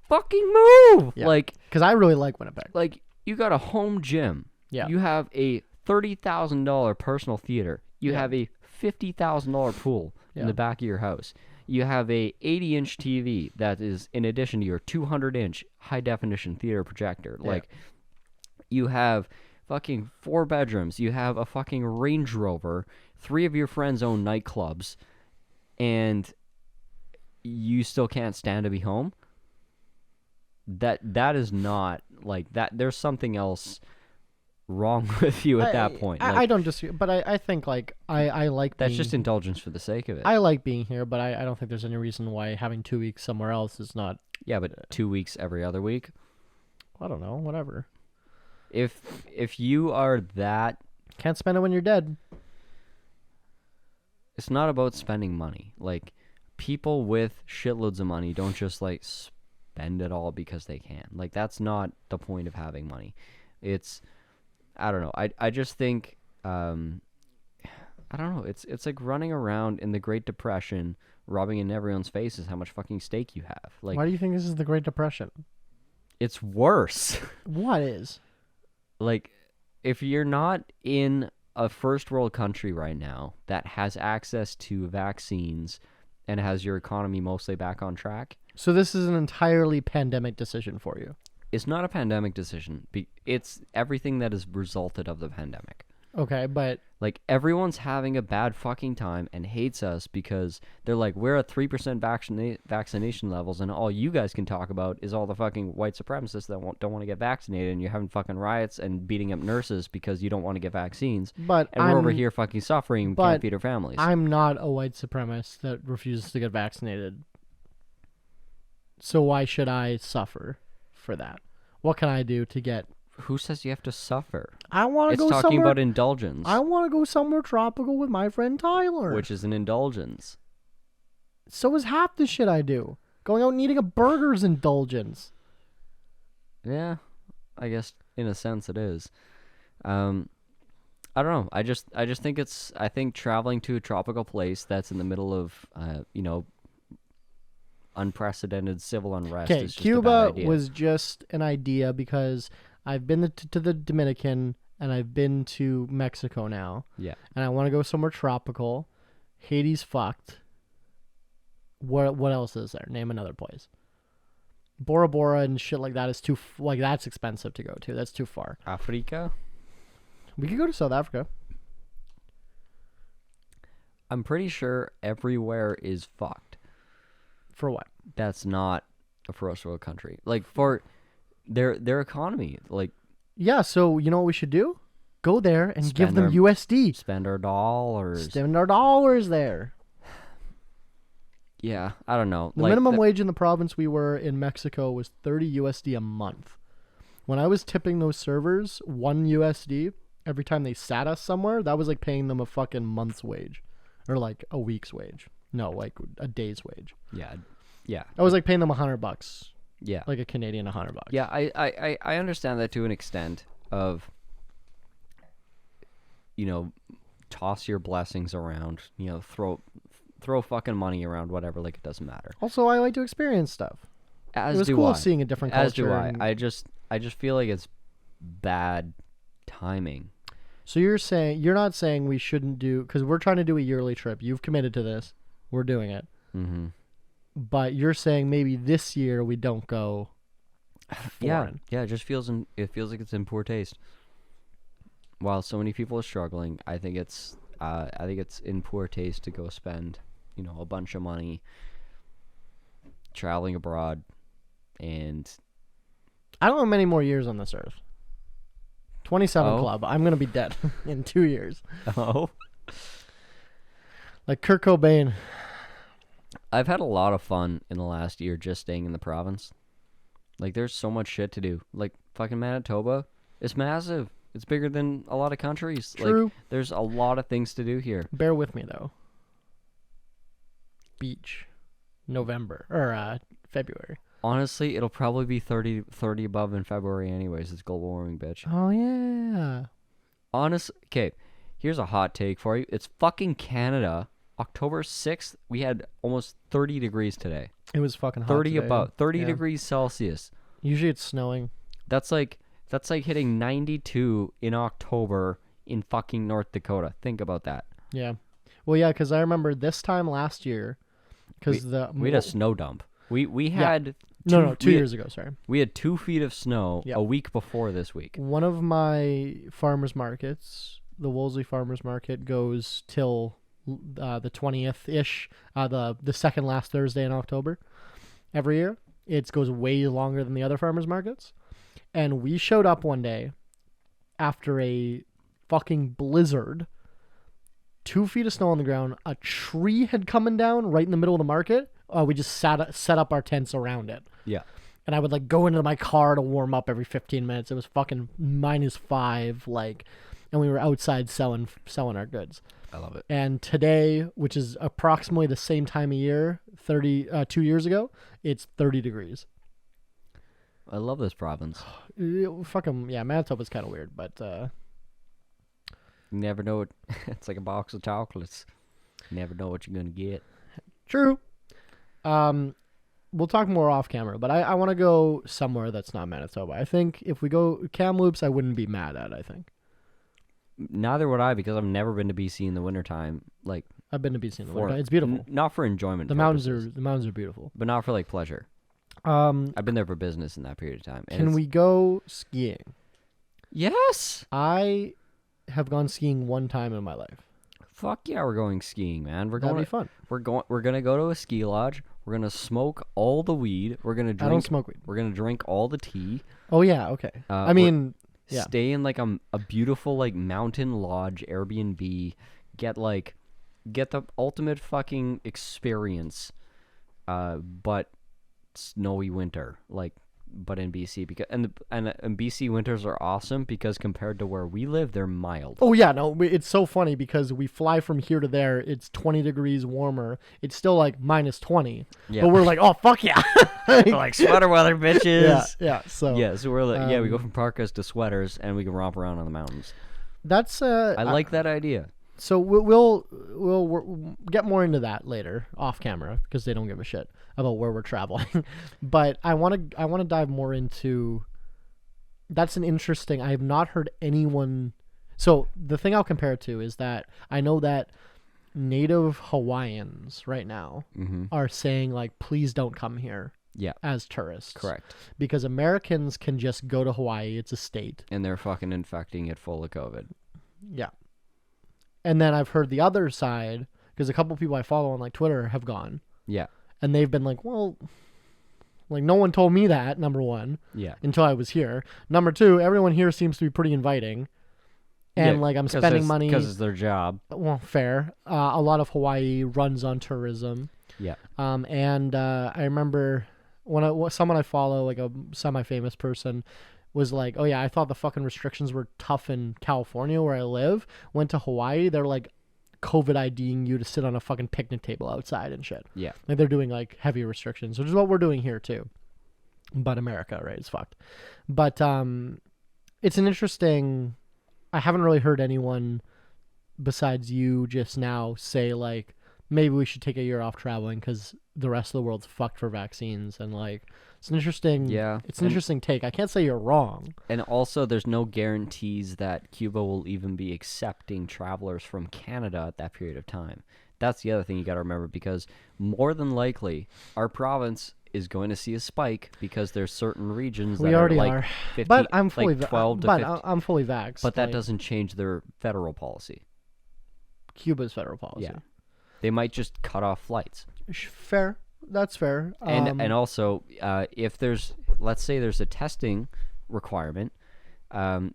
Fucking move! Yeah. Like, because I really like Winnipeg. Like, you got a home gym. Yeah. You have a $30,000 personal theater. You have a $50,000 pool in the back of your house. You have a 80-inch TV that is in addition to your 200-inch high-definition theater projector. Yeah. Like, you have fucking 4 bedrooms. You have a fucking Range Rover. 3 of your friends own nightclubs. And you still can't stand to be home? That is not like that. There's something else wrong with you at that point. Like, I don't disagree, but I think like I like that's being, just indulgence for the sake of it. I like being here, but I don't think there's any reason why having 2 weeks somewhere else is not. Yeah, but 2 weeks every other week. I don't know, whatever. If you are that, can't spend it when you're dead. It's not about spending money. Like people with shitloads of money don't just like spend it all because they can. Like that's not the point of having money. It's I don't know. I just think I don't know. It's like running around in the Great Depression, rubbing in everyone's faces how much fucking steak you have. Like why do you think this is the Great Depression? It's worse. What is? Like if you're not in a first world country right now that has access to vaccines and has your economy mostly back on track. So this is an entirely pandemic decision for you. It's not a pandemic decision. It's everything that has resulted of the pandemic. Okay, but like everyone's having a bad fucking time and hates us because they're like, we're at 3% vaccination levels, and all you guys can talk about is all the fucking white supremacists that don't want to get vaccinated, and you're having fucking riots and beating up nurses because you don't want to get vaccines. But and we're over here fucking suffering and can't feed our families. I'm not a white supremacist that refuses to get vaccinated. So why should I suffer for that? What can I do to get? Who says you have to suffer? I want to go somewhere. It's talking about indulgence. I want to go somewhere tropical with my friend Tyler. Which is an indulgence. So is half the shit I do. Going out and eating a burger is indulgence. Yeah, I guess in a sense it is. I don't know. I just think I think traveling to a tropical place that's in the middle of unprecedented civil unrest is just Cuba a bad idea. was just an idea because I've been to the Dominican and I've been to Mexico now. Yeah. And I want to go somewhere tropical. Haiti's fucked. What else is there? Name another place. Bora Bora and shit like that is too that's expensive to go to. That's too far. Africa? We could go to South Africa. I'm pretty sure everywhere is fucked. For what? That's not a first world country. Like for their economy, like yeah. So you know what we should do? Go there and give them USD. Spend our dollars. Spend our dollars there. Yeah, I don't know. The minimum wage in the province we were in Mexico was 30 USD a month. When I was tipping those servers 1 USD every time they sat us somewhere, that was like paying them a fucking month's wage, or like a week's wage. No, like a day's wage. Yeah. I was like paying them $100. Yeah. Like a Canadian $100. Yeah, I understand that to an extent of, toss your blessings around, throw fucking money around, whatever, like it doesn't matter. Also, I like to experience stuff. As it was do cool I. seeing a different culture. As do I. I just feel like it's bad timing. So you're not saying we shouldn't do, because we're trying to do a yearly trip. You've committed to this. We're doing it. Mm-hmm. But you're saying maybe this year we don't go foreign. Yeah, it feels like it's in poor taste. While so many people are struggling, I think it's in poor taste to go spend, a bunch of money traveling abroad, and I don't have many more years on this earth. 27 Oh. club. I'm gonna be dead in 2 years. Oh. Like Kurt Cobain. I've had a lot of fun in the last year just staying in the province. Like, there's so much shit to do. Like, fucking Manitoba, it's massive. It's bigger than a lot of countries. True. Like, there's a lot of things to do here. Bear with me though. Beach. November or February. Honestly, it'll probably be 30 above in February anyways. It's global warming, bitch. Oh yeah. Okay, here's a hot take for you. It's fucking Canada. October 6th, we had almost 30 degrees today. It was fucking hot 30 today. above, 30 Yeah. degrees Celsius. Usually it's snowing. That's like hitting 92 in October in fucking North Dakota. Think about that. Yeah. Well, yeah, because I remember this time last year, because We had a snow dump. We had No, 2 we years ago. Sorry. We had 2 feet of snow Yep. a week before this week. One of my farmers markets, the Wolseley Farmers Market, goes till the 20th ish, the second last Thursday in October every year. It goes way longer than the other farmers markets, and we showed up one day after a fucking blizzard. 2 feet of snow on the ground. A tree had come down right in the middle of the market. We just set up our tents around it. Yeah. And I would like go into my car to warm up every 15 minutes. It was fucking -5, and we were outside selling our goods. I love it. And today, which is approximately the same time of year, 2 years ago, it's 30 degrees. I love this province. Fucking yeah, Manitoba's kind of weird, but You never know what it's like a box of chocolates. You never know what you're gonna get. true. We'll talk more off camera, but I want to go somewhere that's not Manitoba. I think if we go Kamloops, I wouldn't be mad at. I think Neither would I, because I've never been to BC in the wintertime. Like, I've been to BC in the winter. It's beautiful. Not for enjoyment. The mountains are beautiful. but not for like pleasure. Um, I've been there for business in that period of time. and can it's- we go skiing? Yes. I have gone skiing one time in my life. Fuck yeah, we're going skiing, man. That'd be fun. We're gonna go to a ski lodge. We're gonna smoke all the weed. We're gonna I don't drink. smoke weed. We're gonna drink all the tea. Oh yeah, okay. I we're- mean, yeah. Stay in like a beautiful like mountain lodge Airbnb. Get the ultimate fucking experience. But snowy winter, but in BC, because and BC winters are awesome because compared to where we live, they're mild. Oh yeah, no, it's so funny because we fly from here to there. It's 20 degrees warmer. It's still like -20, Yeah. but we're like, oh fuck yeah, Like sweater weather, bitches. yeah. So So we're like, we go from parkas to sweaters, and we can romp around on the mountains. that's I like that idea. So we'll get more into that later off camera because they don't give a shit about where we're traveling. But I want to dive more into. That's an interesting. I have not heard anyone. So the thing I'll compare it to is that I know that native Hawaiians right now are saying like, please don't come here. Yeah. As tourists. Correct. Because Americans can just go to Hawaii. It's a state. And they're fucking infecting it full of COVID. Yeah. And then I've heard the other side, because a couple people I follow on like Twitter have gone. Yeah. And they've been like, well, like no one told me that, number one. Yeah. Until I was here. Number two, everyone here seems to be pretty inviting. And like I'm spending money. Because it's their job. Well, fair. A lot of Hawaii runs on tourism. Yeah. And I remember someone I follow, like a semi-famous person, was like, "Oh yeah, I thought the fucking restrictions were tough in California where I live. Went to Hawaii, they're like COVID IDing you to sit on a fucking picnic table outside and shit. Yeah. Like they're doing like heavy restrictions, which is what we're doing here too. But America, right, is fucked. But it's an interesting. I haven't really heard anyone besides you just now say like maybe we should take a year off traveling because the rest of the world's fucked for vaccines, and like it's an interesting. Yeah. It's an interesting take. I can't say you're wrong. And also, there's no guarantees that Cuba will even be accepting travelers from Canada at that period of time. That's the other thing you got to remember, because more than likely, our province is going to see a spike because there's certain regions that We already are like are. 50, But I'm fully like 12 to but 50. I'm fully vaxxed. But that like, doesn't change their federal policy. Cuba's federal policy. Yeah. They might just cut off flights. Fair. That's fair. And also, if there's, let's say there's a testing requirement,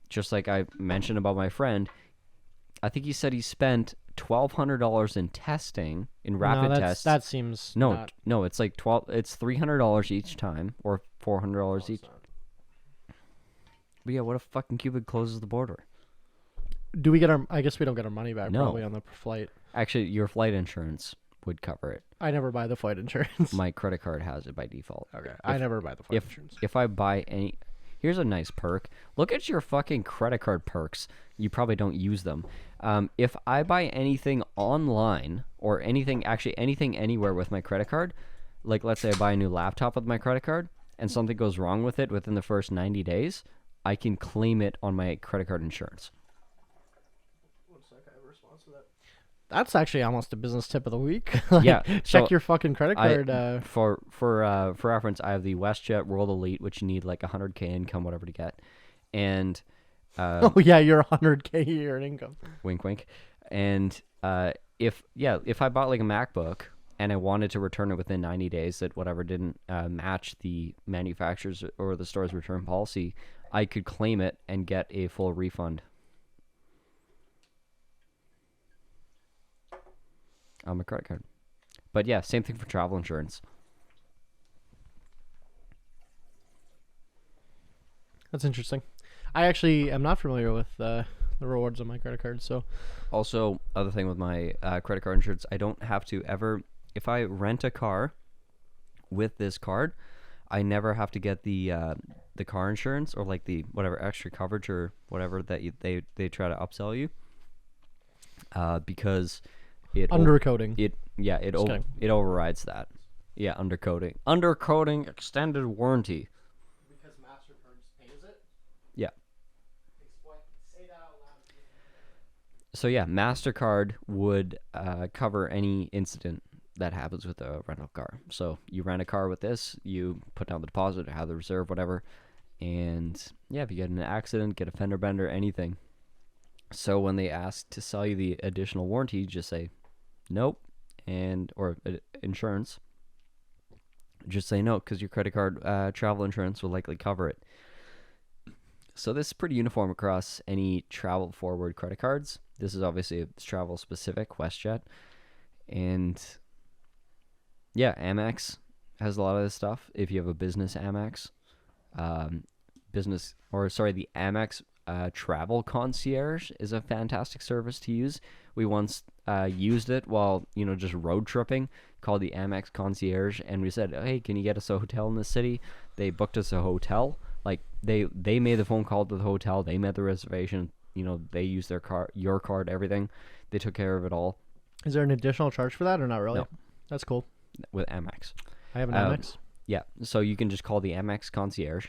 just like I mentioned about my friend, I think he said he spent $1,200 in testing, in rapid tests. That seems No, it's like it's $300 each time, or $400 each. But yeah, what if fucking Cuba closes the border? Do we get our? I guess we don't get our money back No. probably on the flight. Actually, your flight insurance would cover it. I never buy the flight insurance. My credit card has it by default. Okay. I never buy the flight insurance. If I buy any, here's a nice perk. Look at your fucking credit card perks. You probably don't use them. If I buy anything online or anything anywhere with my credit card, like let's say I buy a new laptop with my credit card and something goes wrong with it within the first 90 days, I can claim it on my credit card insurance. That's actually almost a business tip of the week. Yeah, check so your fucking credit card. For reference, I have the WestJet World Elite, which you need like 100K income, whatever to get, and oh yeah, you're 100K a year in income. Wink, wink. And if I bought like a MacBook and I wanted to return it within 90 days, that whatever didn't match the manufacturer's or the store's return policy, I could claim it and get a full refund on my credit card. But yeah, same thing for travel insurance. That's interesting. I actually am not familiar with the rewards on my credit card. So Also, other thing with my credit card insurance, I don't have to ever, if I rent a car with this card, I never have to get the car insurance or like the whatever extra coverage or whatever that they try to upsell you, because undercoding. It overrides that. Yeah, undercoding, extended warranty. Because MasterCard pays it. Yeah. Say that out loud. So yeah, MasterCard would cover any incident that happens with a rental car. So you rent a car with this, you put down the deposit, have the reserve, whatever, and yeah, if you get in an accident, get a fender bender, anything. So when they ask to sell you the additional warranty, you just say nope, or insurance. Just say no, because your credit card travel insurance will likely cover it. So this is pretty uniform across any travel forward credit cards. This is obviously travel specific, WestJet. And yeah, Amex has a lot of this stuff. If you have a business Amex, the Amex travel concierge is a fantastic service to use. We once used it while just road tripping, called the Amex concierge, and we said, hey, can you get us a hotel in the city? They booked us a hotel. Like they made the phone call to the hotel, they made the reservation, they used their your card, everything. They took care of it all. Is there an additional charge for that or not really? No. That's cool. With Amex. I have an Amex. Yeah, so you can just call the Amex concierge.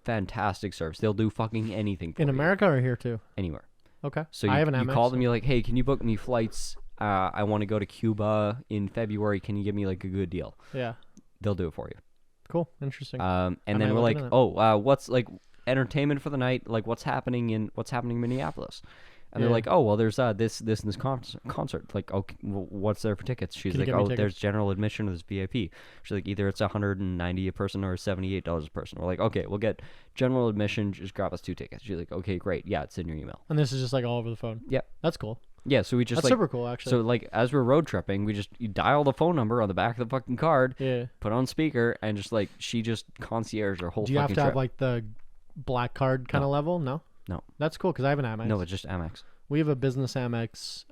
Fantastic service. They'll do fucking anything for in you. America or here too? Anywhere. Okay. So I have an you Amex. call them, you're like, hey, can you book me flights? I want to go to Cuba in February. Can you give me like a good deal? Yeah. They'll do it for you. Cool. Interesting. And then we're like, what's like entertainment for the night? Like what's happening in Minneapolis? And they're like, oh, well, there's this and this concert. Like, okay, well, what's there for tickets? She's like, oh, there's general admission to this VIP. She's like, either it's $190 a person or $78 a person. We're like, okay, we'll get general admission. Just grab us 2 tickets. She's like, okay, great. Yeah, it's in your email. And this is just like all over the phone. Yep. That's cool. Yeah, so we just That's like super cool, actually. so like as we're road tripping, you dial the phone number on the back of the fucking card, yeah. put on speaker, and just like she just concierge our whole Do you have fucking to trip. have like the black card kind of level? No. No. That's cool because I have an Amex. No, it's just Amex. We have a business Amex.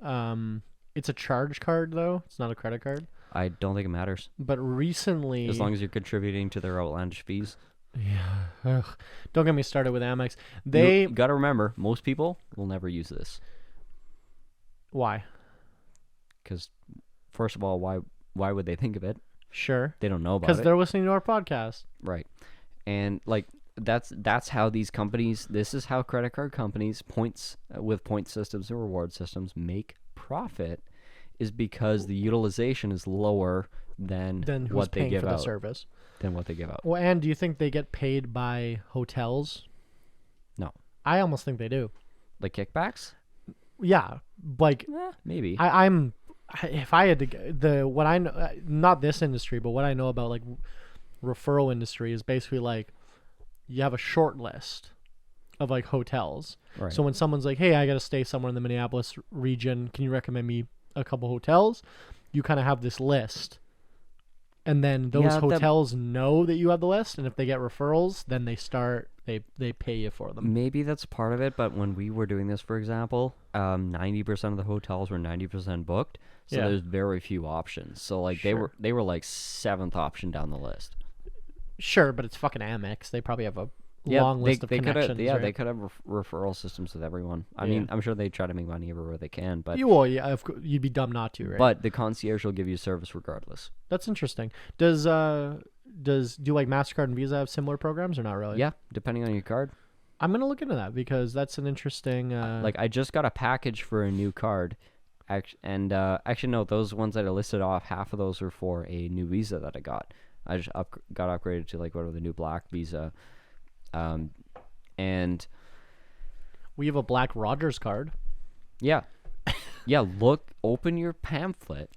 It's a charge card though. It's not a credit card. I don't think it matters But recently, as long as you're contributing to their outlandish fees. yeah, ugh, don't get me started with Amex. You got to remember, most people will never use this Why? because, first of all, why would they think of it? Sure. They don't know about Because it, they're listening to our podcast. right? And like that's how these companies. This is how credit card companies with point systems and reward systems make profit, is because the utilization is lower than Then who's what they paying give for the out. service? Than what they give out. Well, and do you think they get paid by hotels? No. I almost think they do. Like kickbacks? Yeah, like Maybe. if I had to what I know, not this industry, but what I know about like referral industry is basically like you have a short list of like hotels. Right. So when someone's like, "Hey, I got to stay somewhere in the Minneapolis region. Can you recommend me a couple hotels?" You kind of have this list. And then those hotels know that you have the list, and if they get referrals, then they pay you for them. Maybe that's part of it, but when we were doing this, for example, 90% of the hotels were 90% booked, so Yeah. there's very few options. So like they were like seventh option down the list. Sure, but it's fucking Amex. They probably have a long list of connections. They could have referral systems with everyone. I mean, I'm sure they try to make money everywhere they can, but you'd be dumb not to, right? But the concierge will give you service regardless. That's interesting. Do like MasterCard and Visa have similar programs or not really? Yeah, depending on your card. I'm gonna look into that because that's an interesting. Like I just got a package for a new card, actually no, those ones that I listed off, half of those are for a new Visa that I got. I just got upgraded to like whatever the new black Visa, and we have a Black Rogers card. Yeah, open your pamphlet.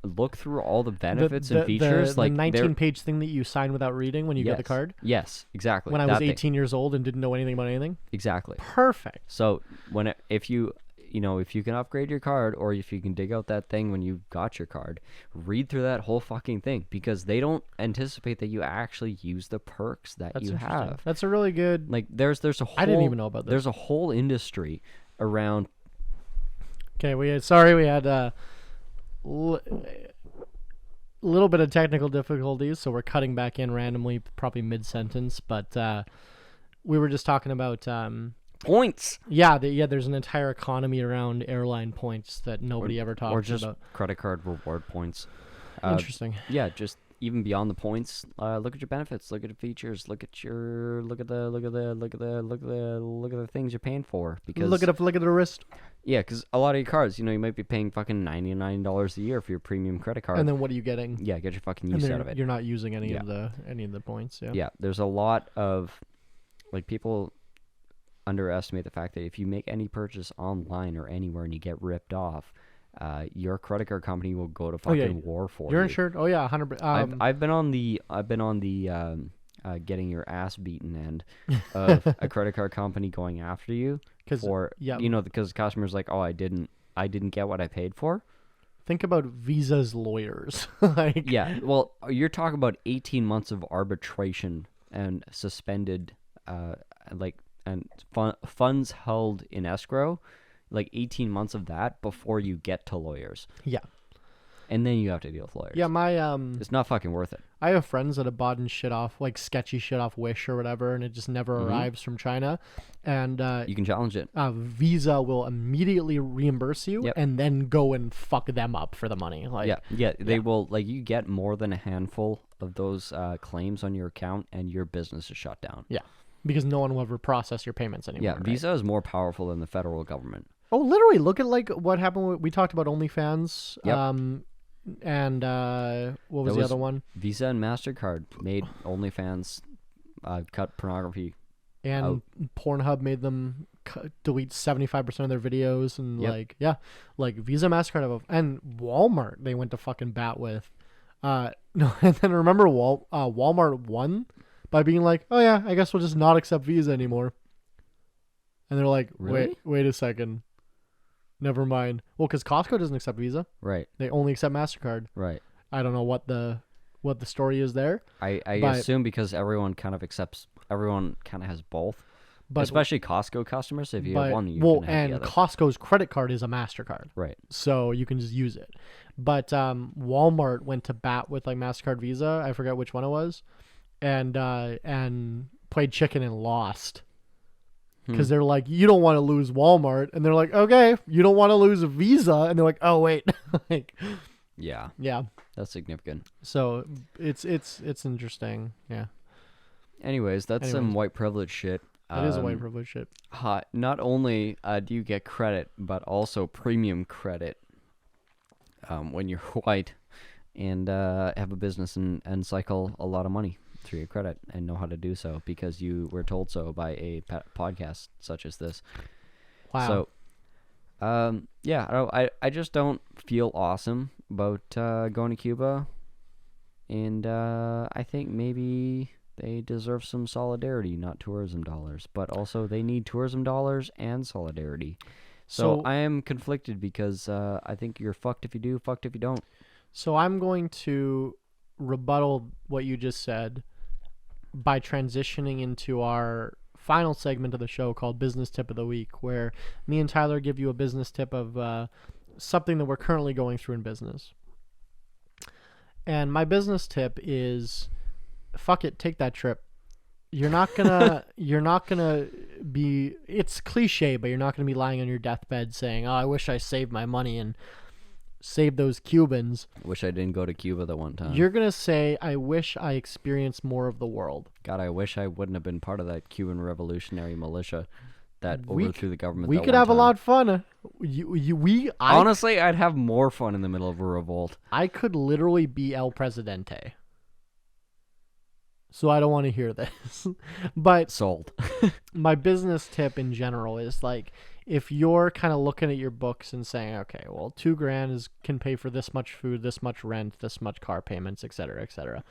Look through all the benefits and features. The 19-page thing that you sign without reading when you get the card? Yes, exactly. When I was 18 years old and didn't know anything about anything? Exactly. Perfect. So if you can upgrade your card, or if you can dig out that thing when you got your card, read through that whole fucking thing, because they don't anticipate that you actually use the perks that you have. That's a really good... Like there's a whole... I didn't even know about this. There's a whole industry around... Okay, we had a little bit of technical difficulties, so we're cutting back in randomly, probably mid-sentence, but we were just talking about points. Yeah, there's an entire economy around airline points that nobody ever talks about. Or just credit card reward points. Interesting. Yeah, just even beyond the points, look at your benefits, look at the features, look at the things you're paying for. Because look at the wrist. Yeah, because a lot of your cards, you might be paying fucking $99 a year for your premium credit card. And then what are you getting? Yeah, get your fucking use out of it. You're not using any of the points. Yeah. Yeah, there's a lot of people underestimate the fact that if you make any purchase online or anywhere and you get ripped off, your credit card company will go to fucking war for you. You're insured. Oh yeah, 100%. I've been on the getting your ass beaten end of a credit card company going after you because the customer's like, oh, I didn't get what I paid for. Think about Visa's lawyers. Yeah, well, you're talking about 18 months of arbitration and suspended and funds held in escrow, like 18 months of that before you get to lawyers. Yeah. And then you have to deal with lawyers. Yeah, it's not fucking worth it. I have friends that have bought shit off, like sketchy shit off Wish or whatever, and it just never arrives from China. And you can challenge it. Visa will immediately reimburse you and then go and fuck them up for the money. They will. Like, you get more than a handful of those claims on your account, and your business is shut down. Yeah, because no one will ever process your payments anymore. Yeah, right? Visa is more powerful than the federal government. Oh, literally! Look at what happened. We talked about OnlyFans. Yep. And what was the other one? Visa and MasterCard made OnlyFans cut pornography. And Pornhub made them delete 75% of their videos. And Visa, MasterCard, and Walmart, they went to fucking bat with. No, and then remember Walmart won by being like, oh yeah, I guess we'll just not accept Visa anymore. And they're like, really? wait a second. Never mind. Well, because Costco doesn't accept Visa. Right. They only accept MasterCard. Right. I don't know what the story is there. I But- assume because everyone kind of has both. But Especially Costco customers. If you have but one, you well, can have and the other. Costco's credit card is a MasterCard, Right. so you can just use it. But Walmart went to bat with like MasterCard, Visa. I forget which one it was, and played chicken and lost. Because they're like, you don't want to lose Walmart, and they're like, okay, you don't want to lose a Visa, and they're like, oh wait, like, Yeah. yeah. That's significant. So it's interesting, yeah. Anyways, that's some Anyways. white privilege shit. It is a white privilege shit. Not only do you get credit, but also premium credit when you're white and have a business and cycle a lot of money through your credit and know how to do so because you were told so by a podcast such as this. Wow. So, yeah, I just don't feel awesome about going to Cuba, and I think maybe they deserve some solidarity, not tourism dollars, but also they need tourism dollars and solidarity. So I am conflicted because I think you're fucked if you do, fucked if you don't. So I'm going to rebuttal what you just said by transitioning into our final segment of the show called Business Tip of the Week, where me and Tyler give you a business tip of something that we're currently going through in business. And my business tip is, fuck it, take that trip. You're not gonna be, it's cliche, but you're not gonna be lying on your deathbed saying, oh, I wish I saved my money and saved those Cubans. Wish I didn't go to Cuba the one time. You're gonna say, I wish I experienced more of the world. God, I wish I wouldn't have been part of that Cuban revolutionary militia that overthrew the government. We that could one have a time. lot of fun. Honestly, I'd have more fun in the middle of a revolt. I could literally be El Presidente. So I don't want to hear this. But Sold. my business tip in general is like, if you're kind of looking at your books and saying, okay, well, $2,000 can pay for this much food, this much rent, this much car payments, etc., etc.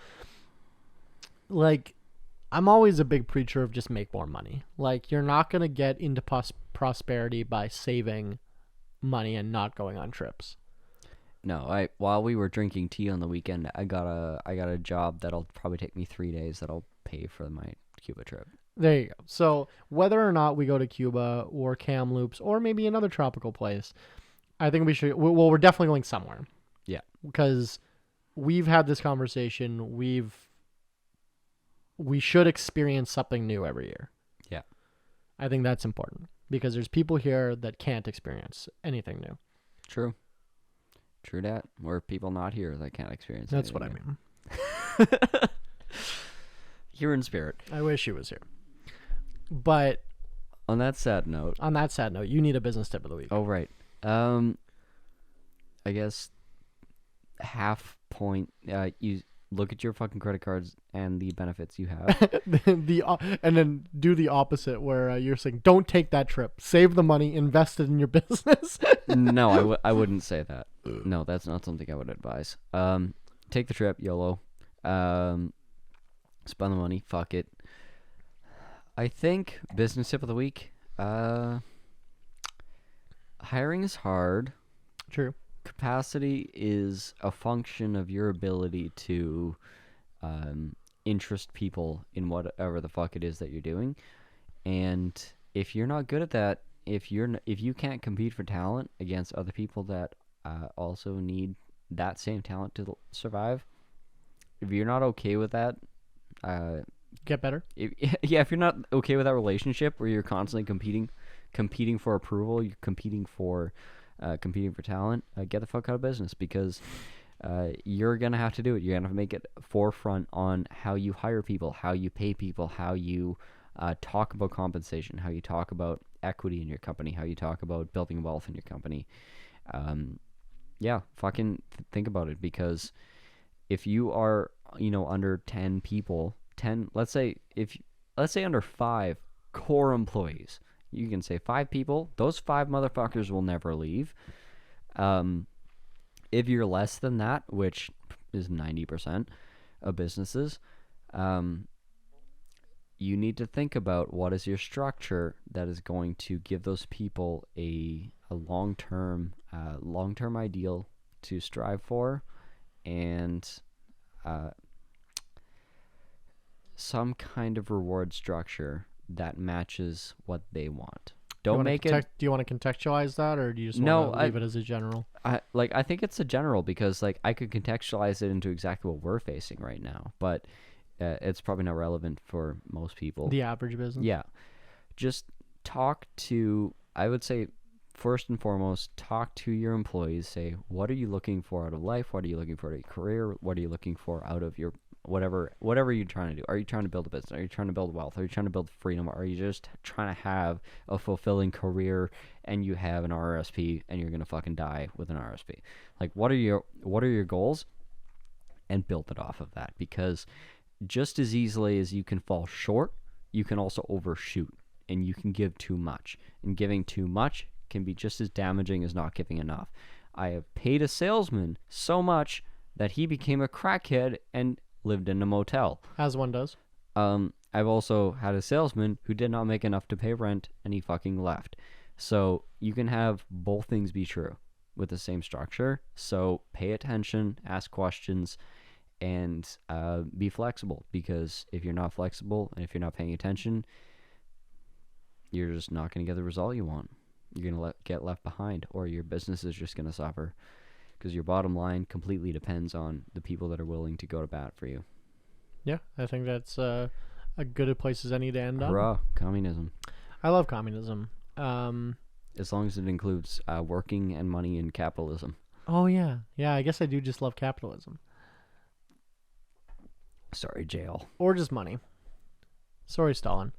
Like, I'm always a big preacher of just make more money. Like, you're not going to get into prosperity by saving money and not going on trips. No, while we were drinking tea on the weekend, I got a job that'll probably take me 3 days that'll pay for my Cuba trip. There you go. So whether or not we go to Cuba or Kamloops or maybe another tropical place, I think we should. Well, we're definitely going somewhere. Yeah. Because we've had this conversation. We should experience something new every year. Yeah. I think that's important because there's people here that can't experience anything new. True that. Or people not here that can't experience That's what I anything mean. new. Here in spirit. I wish he was here. But On that sad note. on that sad note, you need a business tip of the week. Oh, right. I guess half point. You look at your fucking credit cards and the benefits you have. And then do the opposite where you're saying, don't take that trip. Save the money, invest it in your business. No, I wouldn't say that. No, that's not something I would advise. Take the trip, YOLO. Spend the money, fuck it. I think business tip of the week. Hiring is hard. True. Capacity is a function of your ability to interest people in whatever the fuck it is that you're doing. And if you're not good at that, if you can't compete for talent against other people that also need that same talent to survive, if you're not okay with that, Get better. if you're not okay with that relationship where you're constantly competing for approval, you're competing for talent, get the fuck out of business because you're gonna have to do it. You're gonna have to make it forefront on how you hire people, how you pay people, how you talk about compensation, how you talk about equity in your company, how you talk about building wealth in your company. Yeah, fucking think about it, because if you are, under 10 people, let's say under 5 core employees, you can say 5 people, those 5 motherfuckers will never leave. If you're less than that, which is 90% of businesses, you need to think about what is your structure that is going to give those people a long-term ideal to strive for, and some kind of reward structure that matches what they want. Don't make it. Do you want to contextualize that, or do you just No, want to leave it as a general? I think it's a general, because like I could contextualize it into exactly what we're facing right now, but it's probably not relevant for most people. The average business. Yeah. Just talk to, I would say, first and foremost, talk to your employees. Say, what are you looking for out of life? What are you looking for out of your career? What are you looking for out of your whatever you're trying to do? Are you trying to build a business? Are you trying to build wealth? Are you trying to build freedom? Are you just trying to have a fulfilling career and you have an RSP and you're going to fucking die with an RSP? Like, what are your goals? And build it off of that, because just as easily as you can fall short, you can also overshoot, and you can give too much. And giving too much can be just as damaging as not giving enough. I have paid a salesman so much that he became a crackhead and lived in a motel. As one does. I've also had a salesman who did not make enough to pay rent, and he fucking left. So you can have both things be true with the same structure. So pay attention, ask questions, and be flexible, because if you're not flexible and if you're not paying attention, you're just not going to get the result you want. You're going to get left behind, or your business is just going to suffer, because your bottom line completely depends on the people that are willing to go to bat for you. Yeah, I think that's a good place as any to end on. Hurrah, communism. I love communism. As long as it includes working and money and capitalism. Oh, yeah. Yeah, I guess I do just love capitalism. Sorry, jail. Or just money. Sorry, Stalin.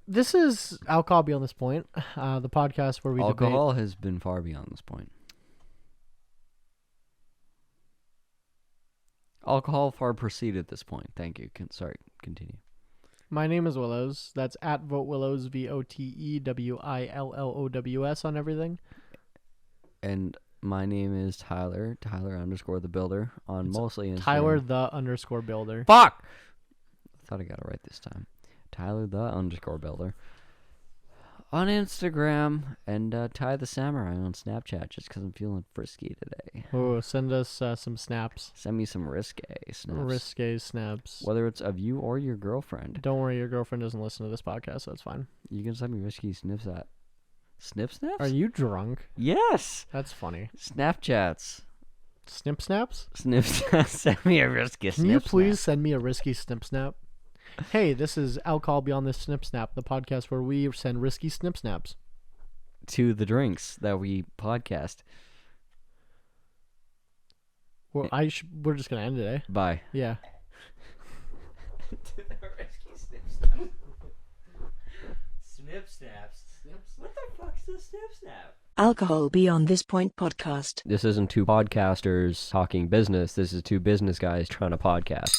This is Alcohol Beyond This Point, the podcast where we Alcohol has been far beyond this point. Alcohol far preceded this point. Thank you. Continue. My name is Willows. That's at Vote Willows, VOTEWILLOWS on everything. And my name is Tyler _ the builder on mostly Instagram. Tyler the _ builder. Fuck! I thought I got it right this time. Tyler the _ builder on Instagram, and Ty the Samurai on Snapchat, just because I'm feeling frisky today. Oh, send us some snaps. Send me some risque snaps. Risque snaps. Whether it's of you or your girlfriend. Don't worry, your girlfriend doesn't listen to this podcast, so it's fine. You can send me risky snips at snaps? Are you drunk? Yes! That's funny. Snapchats. Snip snaps? Snips. Send me a risky snip. Can you please send me a risky snip snap? Hey, this is Alcohol Beyond This Snip Snap, the podcast where we send risky snip snaps to the drinks that we podcast. Well, we're just gonna end it, eh? Bye. Yeah. To the risky snip snap. Snip snaps. What the fuck's the snip snap? Alcohol Beyond This Point podcast. This isn't two podcasters talking business. This is two business guys trying to podcast.